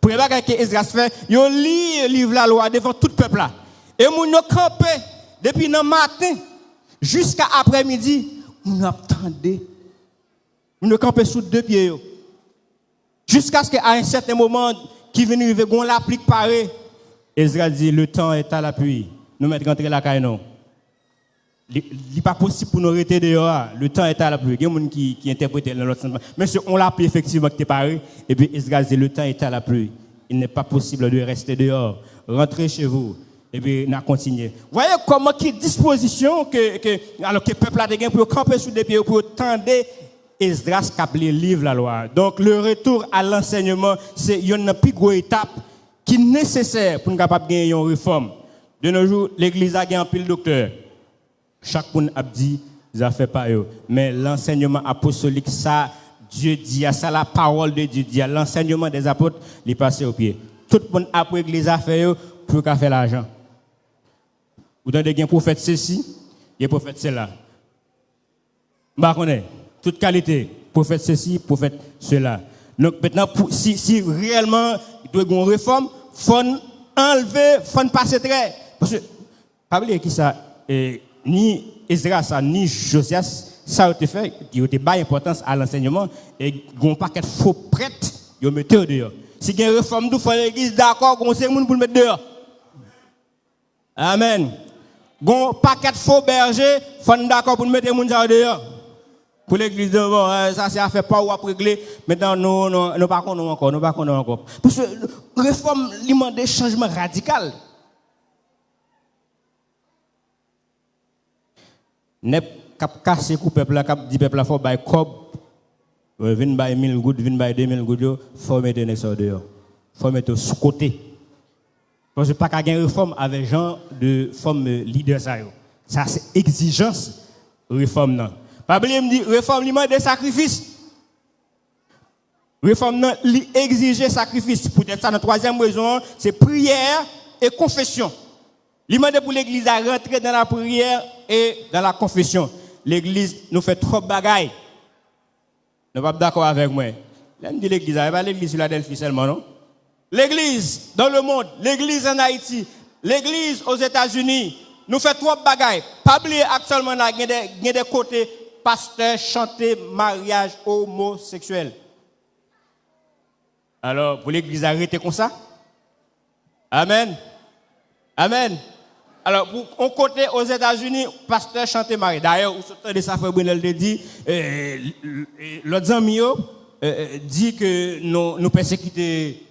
Pour les bagages que Esdras fait, yo lit livre la loi devant tout le peuple là. Et moun yo campé depuis le matin jusqu'à après-midi, on attendait. On campé sous deux pieds. Jusqu'à ce qu'à un certain moment, qui vient arriver, on l'applique pareil. Ezra dit, le temps est à l'appui. Nous mettons rentrer la caille, non. Il n'est pas possible pour nous rester dehors. Le temps est à l'appui. Il y a des gens qui interprètent dans l'autre sens. Mais si on l'appelle effectivement que tu es pareil, et puis Ezra dit, le temps est à l'appui. Il n'est pas possible de rester dehors. Rentrez chez vous. Et puis, on a continué. Voyez comment qui disposition alors que le peuple a des gains pour camper sous des pieds, pour tendre Esdras qui a appelé livre la loi. Donc, le retour à l'enseignement, c'est une plus grosse étape qui est nécessaire pour nous capable de gagner une réforme. De nos jours, l'église a gagné un pile docteur. Chaque monde a dit, ils ont fait pas eux. Mais l'enseignement apostolique, ça, Dieu dit, ça, la parole de Dieu dit, l'enseignement des apôtres, il est passé au pied. Tout le monde a pris l'église a fait eux pour faire l'argent. Vous avez un prophète ceci, et un prophète cela. Bah, toute qualité, prophète ceci, prophète cela. Donc maintenant, si réellement il doit y avoir une réforme, il faut enlever, il faut passer très. Parce que, pas oublier qui ça, ni Esdras, ni Josias, ça a été fait, qui a été pas importance à l'enseignement, et il n'y a pas de faux prêtres, ils mettent dehors. Si il y a une réforme, il faut l'église d'accord, on sait pour le mettre dehors. Amen. Gon paquet de faux bergers, faut d'accord pour mettre les gens dehors. Pour l'église, bon, ça c'est affaire pas ou à régler. Maintenant, nous pas encore. Parce que la réforme demande des changements radicaux. N'est cap casser coup peuple là, cap dit peuple là faut bail cob. Vinn bail 1000 gouttes, vinn bail 2000 gouttes, faut mettre les gens dehors. Faut mettre sous côté. Parce que pas qu'à gagner réforme avec gens de forme leader ça. Ça c'est exigence réforme non. Pas oublier me dit réforme lui demande des sacrifices. Réforme non lui exiger sacrifice. Peut-être ça dans troisième raison, c'est prière et confession. Lui demande pour l'église à rentrer dans la prière et dans la confession. L'église nous fait trop bagaille. Vous n'êtes pas d'accord avec moi. Là me dit l'église, pas l'église Philadelphie seulement non. L'église dans le monde, l'église en Haïti, l'église aux États-Unis, nous fait trop de bagailles. Pas oublier actuellement là, il y a des côtés pasteur chanter mariage homosexuel. Alors pour l'église arrêter comme ça? Amen. Amen. Alors pour un côté aux États-Unis, pasteur chanter mariage. D'ailleurs, au sortant de ça frère Brunel dit l'autre ami dit que nous persécuter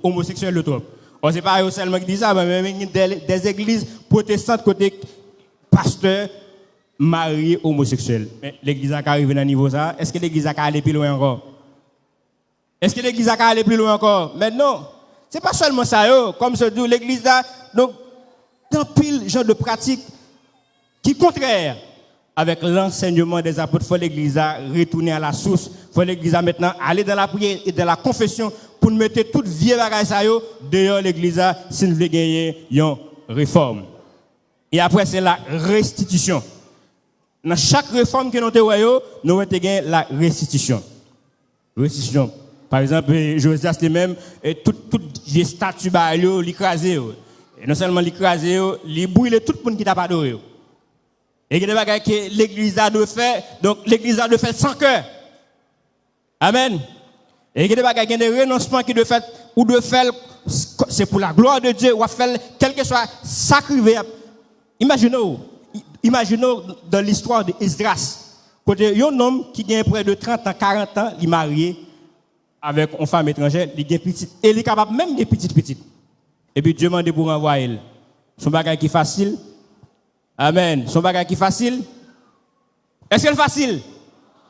homosexuels de trop. On sait pas seulement qui dit ça, mais même des églises protestantes côté pasteur marié homosexuel. Mais l'église a arrivé à un niveau ça, est-ce que l'église a aller plus loin encore? Est-ce que l'église a aller plus loin encore? Mais non, c'est pas seulement ça comme se dit l'église a donc dans pile genre de pratique qui contraire avec l'enseignement des apôtres. Il faut l'église à retourner à la source. Il faut l'église à maintenant aller dans la prière et dans la confession pour mettre toute vieille bagaille ça dehors l'église à si nous voulons gagner une réforme. Et après c'est la restitution. Dans chaque réforme que nous avons, nous avons gagné la restitution. Restitution. Par exemple, Josias lui-même, tout les statues l'écraser. Et non seulement l'écraser, les brûler tout le monde qui t'a pas adoré. Et il y a des bagages que l'église a de faire, donc l'église a de faire sans cœur. Amen. Et il y a des bagages, il y a des renoncements qui de faire, ou de faire, c'est pour la gloire de Dieu, ou à faire, quel que soit sacrifié. Imaginez dans l'histoire d'Esdras, côté un homme qui a près de 30 ans, 40 ans, il est marié avec une femme étrangère, il est petit, et il est capable même des petites. Et puis Dieu m'a demandé pour envoyer. Son bagage qui est facile. Amen. Son bagage qui est facile. Est-ce que c'est facile?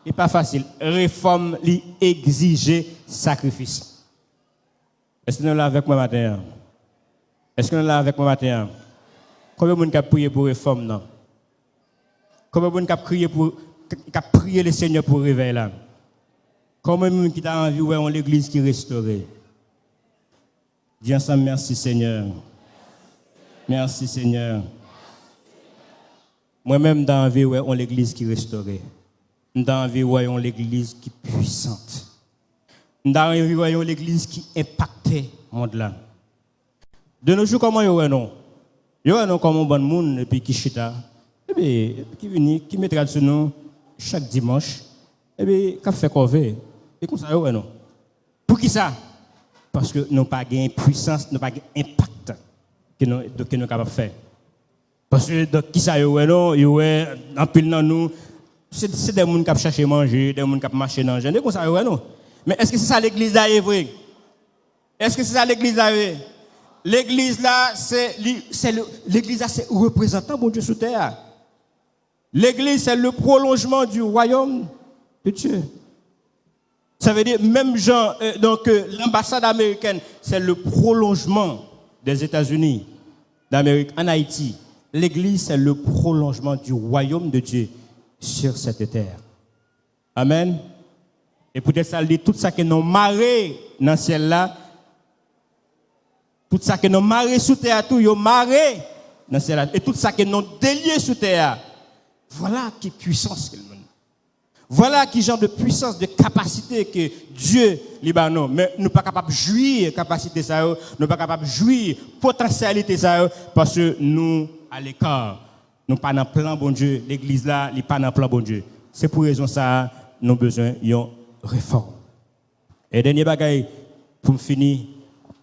Il n'est pas facile. Réforme, lui exige sacrifice. Est-ce que nous sommes là avec moi matin? Est-ce que nous sommes là avec moi matin? Combien de monde qui a prié pour réforme? Non? Combien de monde qui a prié le Seigneur pour réveiller là? Combien de monde qui a envie de voir l'église qui est restaurée? Dis ensemble, merci Seigneur. Merci Seigneur. Moi-même, dans la vie, on l'église qui est restaurée. Dans la vie, on l'église qui est puissante. Dans la vie, on l'église qui impacte le monde là. De nos jours, comment non? Non comme un bon monde, et puis qui chita, et puis qui vient, qui mettra sur nous chaque dimanche, et puis qui fait quoi et comme ça, non. Pour qui ça? Parce que nous n'avons pas de puissance, nous n'avons pas d'impact que nous sommes capables de faire. Parce que donc, qui ça, non, en pile dans nous, c'est des gens qui cherchent à manger, des gens qui marchent dans le genre, comme ça, non. Mais est-ce que c'est ça l'église là est vrai? Est-ce que c'est ça l'église là est? L'église là, l'église là, c'est représentant bon Dieu sur terre. L'église, c'est le prolongement du royaume de Dieu. Ça veut dire, même Jean, l'ambassade américaine, c'est le prolongement des États-Unis d'Amérique en Haïti. L'église, c'est le prolongement du royaume de Dieu sur cette terre. Amen. Et peut-être ça dit tout ça que nous marré dans le ciel là, tout ça que nous marré sous terre, tout yo marré dans le ciel là, et tout ça que nous délié sous terre. Voilà qui puissance qu'il donne. Voilà qui genre de puissance, de capacité que Dieu Libanon. Mais nous pas capable de jouir capacité ça, nous pas capable de jouir potentialité ça, parce que nous à l'écart, nous pas dans plan bon Dieu. L'église là, il pas dans plan bon Dieu. C'est pour raison ça, nous avons besoin d'une réforme. Et dernier bagaille pour finir,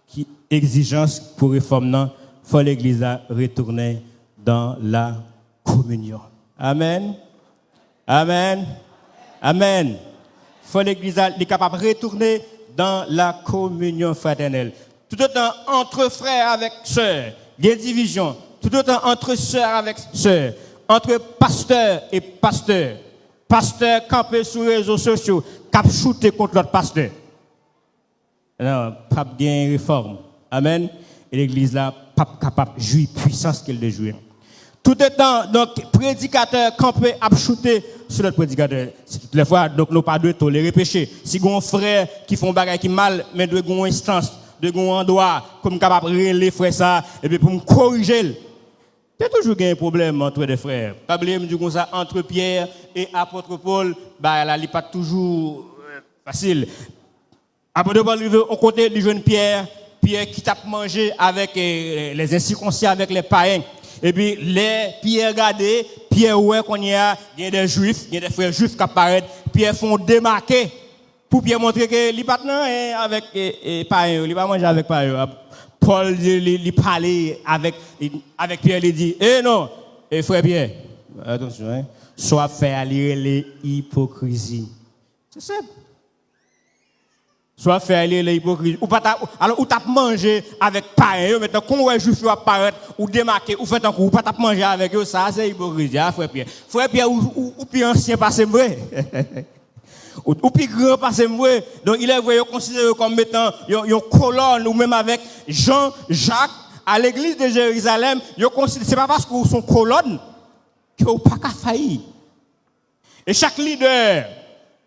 qui exigence pour réforme non, faut l'église là retourner dans la communion. Amen. Amen. Amen. Faut l'église est capable de retourner dans la communion fraternelle. Tout autant entre frères avec sœurs, des divisions. Tout autant entre sœurs avec sœurs, entre pasteurs et pasteurs. Pasteurs campés sur les réseaux sociaux, cap shooter contre l'autre pasteur. Non, pas bien réforme. Amen. Et l'église là, pas capable de jouir puissance qu'elle de jouer. Tout le temps, donc, prédicateur campé à shooter sur notre prédicateur. C'est toutes les fois, donc, nous pas de tolérer péché. Si on frère qui font bagay qui mal, mais de gon instance, de gon endroit, comme capable de les frères ça, et puis pour me corriger. Il y a toujours un problème entre les frères. Pas oublier, me dit comme ça, entre Pierre et apôtre Paul, bah, là, il n'est pas toujours facile. Apôtre Paul, au côté du jeune Pierre qui tape manger avec les incirconcis, avec les païens. Et puis, les Pierre regardez, Pierre ouais qu'on y a des juifs, il y a des frères juifs qui apparaissent, Pierre font démarquer pour Pierre montrer que il pas avec païens, il pas manger avec païens. Paul il parlait avec Pierre, il dit non, frère Pierre, attention, hein, soit fait aller les hypocrisies. C'est simple. Soit faire les hypocrites. Alors, ou t'as mangé avec païen, maintenant, quand on juif apparaître, ou démarquer, ou fait un coup, ou pas t'as mangé avec eux, ça, c'est hypocrisie, hein, frère Pierre. Frère Pierre, ou puis ancien passé vrai. Ou puis grand passé vrai. Donc, il est vrai, considéré comme mettant, une colonne, ou même avec Jean-Jacques, à l'église de Jérusalem, c'est pas parce qu'ils sont colonnes, qu'ils n'ont pas qu'à faillir. Et chaque leader,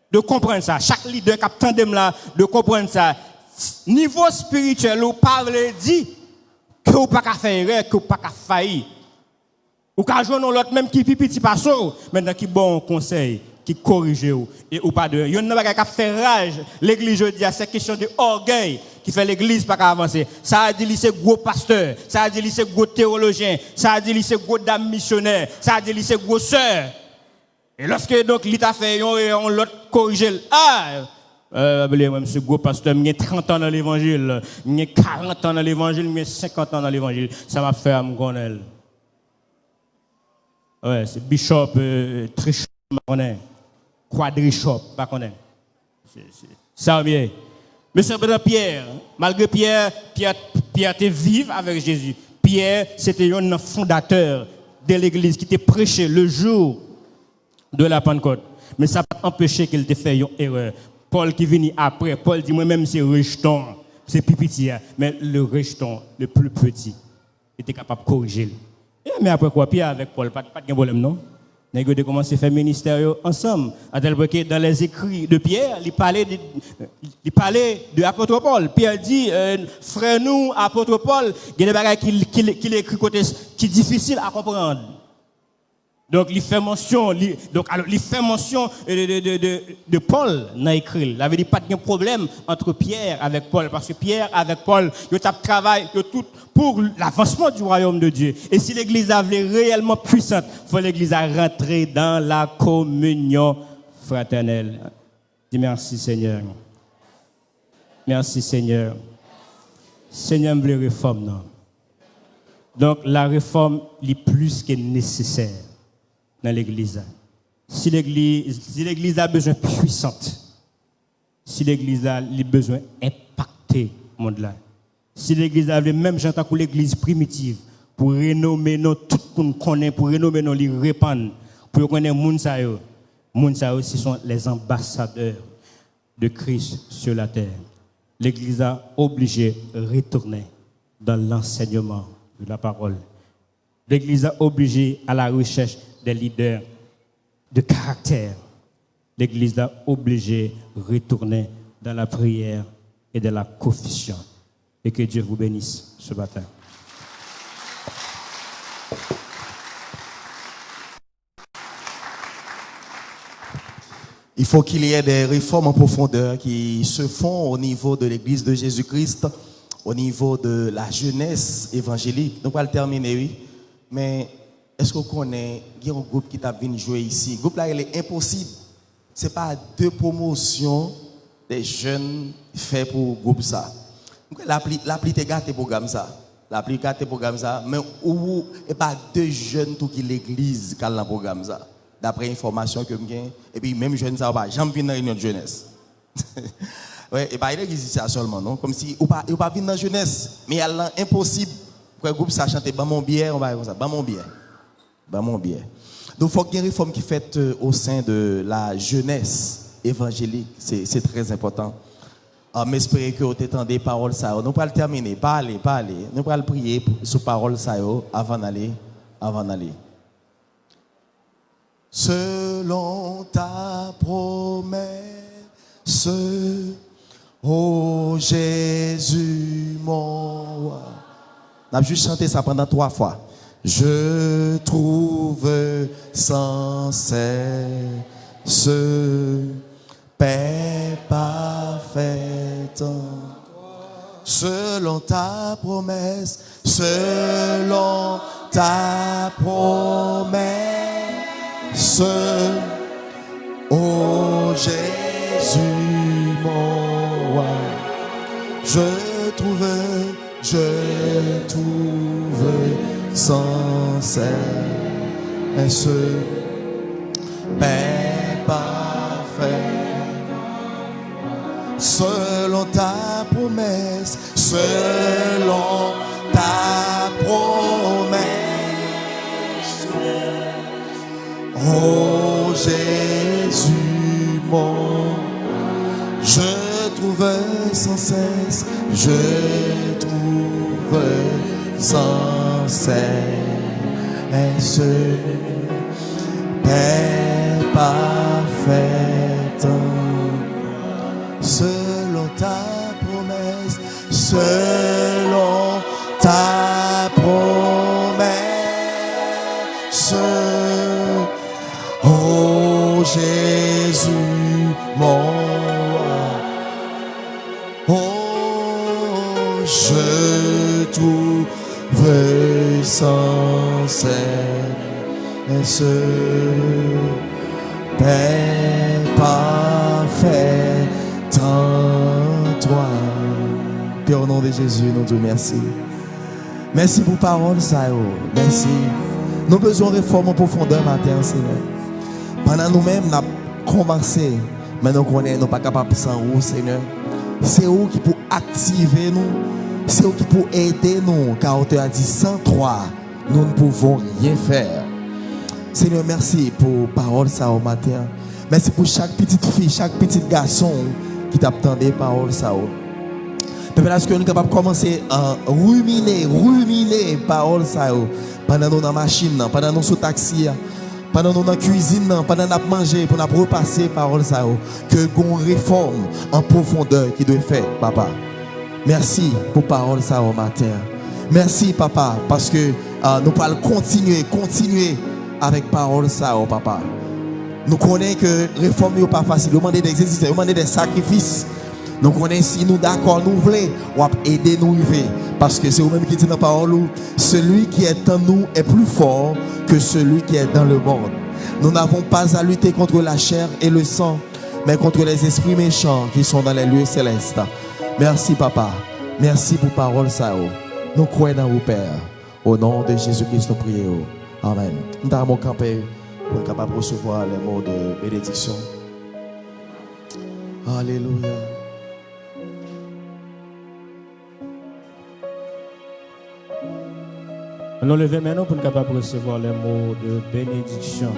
de comprendre ça. Chaque leader qui a tandem là, de comprendre ça. Niveau spirituel, ou parle dit que vous pas qu'à faire erreur, que vous pas qu'à faillir. Ou qu'à jouer dans l'autre même qui petit passo, maintenant qui bon conseil, qui corrige et ou pas de. Il y en a pas qu'à faire rage. L'église je dis c'est question de orgueil qui fait l'église pas qu'à avancer. Ça a dit c'est gros pasteur, ça a dit c'est gros théologien, ça a dit c'est gros dame missionnaire, ça a dit c'est gros sœur. Et lorsque donc l'État fait on l'autre corriger moi monsieur gros pasteur j'ai 30 ans dans l'évangile, j'ai 40 ans dans l'évangile, j'ai 50 ans dans l'évangile, ça m'a fait à me connaître. Ouais, c'est bishop trichop pas connaît. Quadrichop pas connaît. Ça bien. Monsieur Pierre, malgré Pierre était vivre avec Jésus. Pierre c'était un fondateur de l'église qui était prêché le jour de la Pentecôte. Mais ça n'a pas empêché qu'il ait fait une erreur. Paul qui vient après, Paul dit moi-même c'est rejeton, c'est pipiti, mais le rejeton, le plus petit, était capable de corriger. Mais après quoi, Pierre avec Paul, pas de problème non? Nous avons commencé à faire ministère ensemble. À tel point que dans les écrits de Pierre, il parlait de l'apôtre Paul. Pierre dit, frère nous, apôtre Paul, il y a des bagages qu'il écrit côté qui est difficile à comprendre. Donc, il fait mention, de Paul dans l'écrit. Il avait dit pas de problème entre Pierre avec Paul, parce que Pierre avec Paul, ils travaillent tout pour l'avancement du royaume de Dieu. Et si l'église avait réellement puissante, il faut l'église rentrer dans la communion fraternelle. Dis merci Seigneur. Merci Seigneur. Seigneur me veut réforme, non? Donc, la réforme est plus que nécessaire dans l'église. Si l'église a besoin puissante, si l'église a besoin impacter le monde là, si l'église a même j'entends que l'église primitive pour renommer nous tout pour nous connaître, pour renommer nous les répandre, pour connaître moun sa yo ce sont les ambassadeurs de Christ sur la terre. L'église a obligé de retourner dans l'enseignement de la parole. L'église a obligé à la recherche des leaders de caractère. L'église a obligé de retourner dans la prière et de la confession. Et que Dieu vous bénisse ce matin. Il faut qu'il y ait des réformes en profondeur qui se font au niveau de l'Église de Jésus-Christ, au niveau de la jeunesse évangélique. Nous allons terminer, oui. Mais est-ce qu'on connaît, il y a un groupe qui t'a venu jouer ici. Le groupe là, il est impossible. Ce n'est pas deux promotions des jeunes faits pour le groupe ça. L'appli te gâte programme ça. L'appli gâte programme ça. Mais où et pas deux jeunes tout qui l'église qui a le programme ça. D'après l'information que j'ai, et puis même jeunes ça pas jamais venir dans une jeunesse. Ouais, et pas l'église ça seulement non, comme si ou pas venir dans jeunesse, mais elle est impossible. Pour le groupe ça chanter ban mon bière, on va comme ça, ban mon bière. Donc il faut qu'il y ait une réforme qui est faite au sein de la jeunesse évangélique, c'est très important. Mais j'espère que vous t'étendez parole ça. Nous allons terminer, parler. Nous allons prier sur parole ça avant d'aller. Selon ta promesse, ô Jésus mon roi. On a juste chanté ça pendant 3 fois. Je trouve sans cesse paix parfaite en toi. Selon ta promesse, ô Jésus mon roi, je trouve sans cesse paix parfaite. Selon ta promesse, ô Jésus mon, je trouve sans cesse paix parfaite. Selon ta promesse, ô Jésus mon roi, oh je trouve sans cesse paix parfaite en toi. Père, au nom de Jésus, nous te remercions. Merci pour parole, ça. Merci. Nous avons besoin de réforme en profondeur matin, Seigneur. Pendant nous-mêmes, nous avons commencé, mais nous connaissons, nous ne sommes pas capables de sans vous, Seigneur. C'est vous qui pour activer nous, c'est vous qui pour aider nous, car tu as dit sans toi, nous ne pouvons rien faire. Seigneur, merci pour parole ça au matin. Merci pour chaque petite fille, chaque petit garçon qui t'attendait parole ça. Parce que nous sommes capables de commencer à ruminer parole ça pendant nous dans la machine, pendant nous sous taxi, pendant nous dans la cuisine, pendant nous manger, pour nous repasser parole ça, que gon réforme en profondeur qui doit faire, papa. Merci pour parole ça au matin. Merci, papa, parce que nous pouvons continuer avec parole ça, papa. Nous connaissons que réforme n'est pas facile. Nous demandons des exercices, nous demandons des sacrifices. Nous connaissons si nous d'accord, nous voulons, ou aider nous vivre. Parce que c'est vous-même qui dit dans la parole, celui qui est en nous est plus fort que celui qui est dans le monde. Nous n'avons pas à lutter contre la chair et le sang, mais contre les esprits méchants qui sont dans les lieux célestes. Merci, papa. Merci pour parole ça. Nous croyons dans vous, Père. Au nom de Jésus-Christ, nous prions. Amen. Nous avons campé pour être capable de recevoir les mots de bénédiction. Alléluia. Nous levons maintenant pour être capable de recevoir les mots de bénédiction.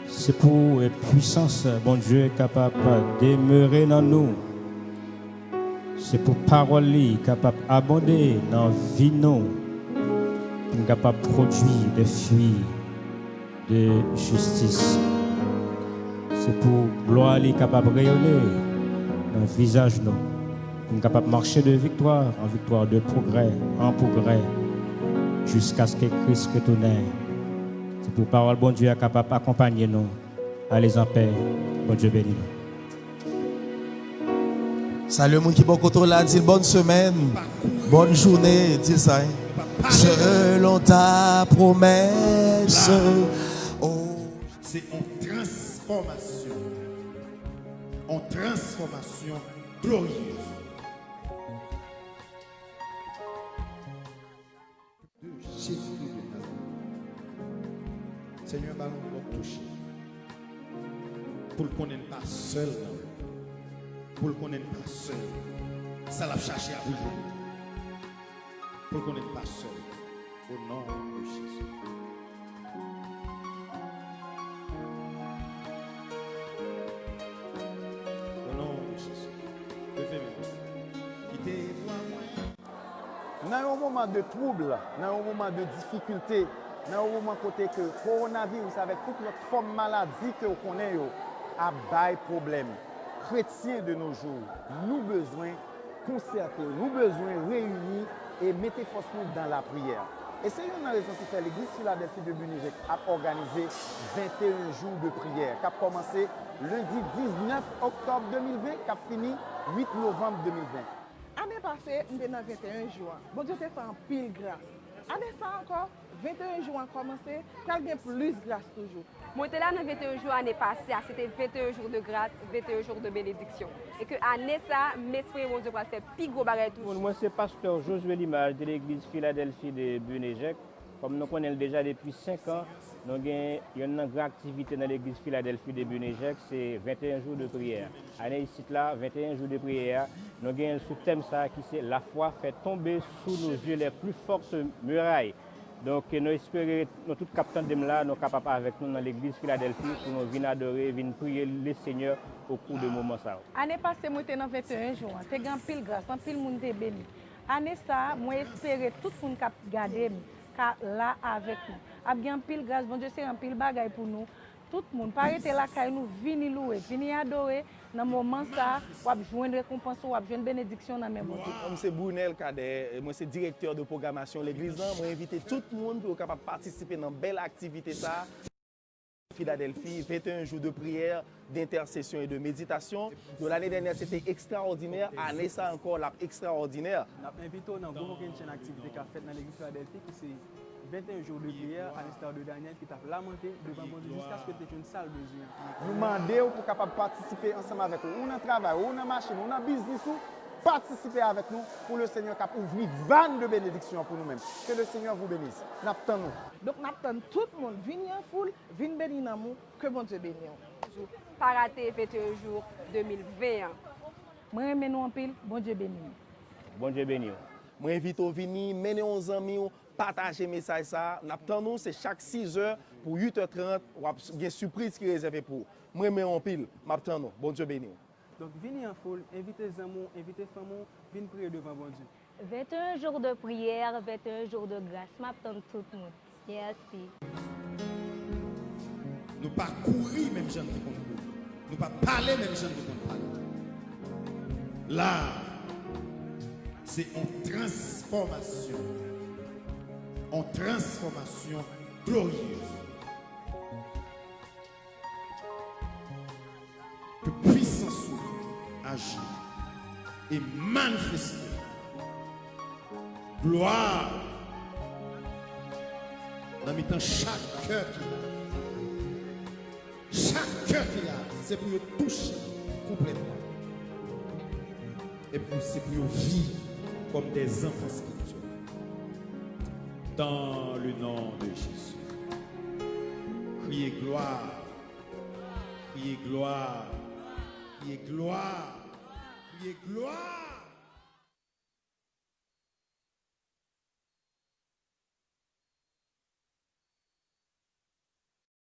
C'est pour la puissance, bon Dieu, est capable de demeurer dans nous. C'est pour parole capable d'abonder dans la vie nous. Pour capable de produire des fruits de justice. C'est pour gloire capable de rayonner dans le visage nous. Pour capable de marcher de victoire en victoire, de progrès en progrès, jusqu'à ce que Christ retourne. C'est pour parole, bon Dieu, est capable d'accompagner nous. Allez en paix. Bon Dieu béni nous. Salut le monde qui est bon côté là, dit bonne semaine, bonne journée, dis ça. Selon ta promesse. Oh. C'est une transformation. En transformation glorieuse. De Jésus-Christ de Nazareth. Seigneur, ballon pour toucher. Pour le connaître pas seul. Pour le connaître pas seul. Ça l'a cherché à vous. Pour le connaître pas seul. Au nom de Jésus. Au nom de Jésus. Dans un moment de trouble, dans un moment de difficulté, dans un moment côté que le coronavirus avec toute notre forme maladie que vous connaissez, a bail problème. Chrétiens de nos jours, nous besoin concerter, nous besoin réunir et mettre force dans la prière. Et c'est une raison qui fait l'église Philadelphie de Bunijek a organisé 21 jours de prière, qui a commencé lundi 19 octobre 2020, qui a fini 8 novembre 2020. Année passée, nous étions dans 21 jours. Bon Dieu t'a fait un pile grâce. Année ça encore, 21 jours ont commencé, il y a plus de grâce toujours. Moi, j'étais là dans 21 jours l'année passée, c'était 21 jours de grâce, 21 jours de bénédiction. Et que l'année ça, m'esprit mon Dieu va faire plus gros bagage tout. Moi, c'est pasteur Josué Limage de l'église Philadelphie de Bunijek. Comme nous connaissons déjà depuis 5 ans, nous avons une grande activité dans l'église Philadelphie de Bunijek, c'est 21 jours de prière. Année ici là, 21 jours de prière, nous avons ce thème ça qui c'est la foi fait tomber sous nos yeux les plus fortes murailles. Donc nous espérons, nous tous capteurs de là, nous sommes capables avec nous dans l'église Philadelphie pour nous venir adorer, venir prier le Seigneur au cours de moments ça. Année passée, moi j'étais dans 21 jours, j'étais en pile grâce, en pile monde est béni. Année ça, moi espérais tout le monde qui a gardé là avec nous. A bien pile grâce, bon Dieu c'est un pile bagaille pour nous. Tout le monde, pas arrêter là quand nous venir louer, venir adorer dans le moment ça, ou avoir une récompense ou avoir une bénédiction dans même moment. Comme c'est Brunel Cadet, moi c'est directeur de programmation de l'église, moi invité tout le monde pour capable participer dans une belle activité ça. Philadelphie, 21 jours de prière, d'intercession et de méditation. De l'année dernière, c'était extraordinaire. Année ça encore, extraordinaire. Nous avons invité dans une activité qu'a faite dans l'église Philadelphie qui c'est 21 jours de prière à l'instar de Daniel qui t'a lamenté devant mon Dieu jusqu'à ce que tu aies une salle de Dieu. Nous demandons pour capable participer ensemble avec nous. On a travail, on a machine, on a business, participer avec nous pour le Seigneur qui a ouvert vanne de bénédiction pour nous-mêmes. Que le Seigneur vous bénisse. Nous attendons. Donc nous attendons tout le monde, venez en foule, venez bénir dans nous, que bon Dieu bénisse. Pas rater 21 jours 2021. Moi j'aime nous en pile, bon Dieu bénisse. Bon Dieu béni. Moi invite au venir, mener aux amis, partager le message ça. Nous attendons, c'est chaque 6 heures pour 8h30, il y a une surprise qui est réservée pour. Moi je en pile, m'attendons. Bon Dieu bénisse. Donc venez en foule, invitez les amis, invitez les femmes, venez prier devant bon Dieu. 21 jours de prière, 21 jours de grâce. M'attends tout le monde. Merci. Nous pas courir même gens qui comptent courir. Nous pas parler même gens qui comptent parler. Là, c'est une transformation. Une transformation glorieuse. Que puissance agit et manifester. Gloire dans le temps chaque cœur qu'il a. Chaque cœur qu'il a, c'est pour le toucher complètement. Et puis c'est pour vivre comme des enfants spirituels. Dans le nom de Jésus. Criez gloire. Criez gloire. Criez gloire. Criez gloire.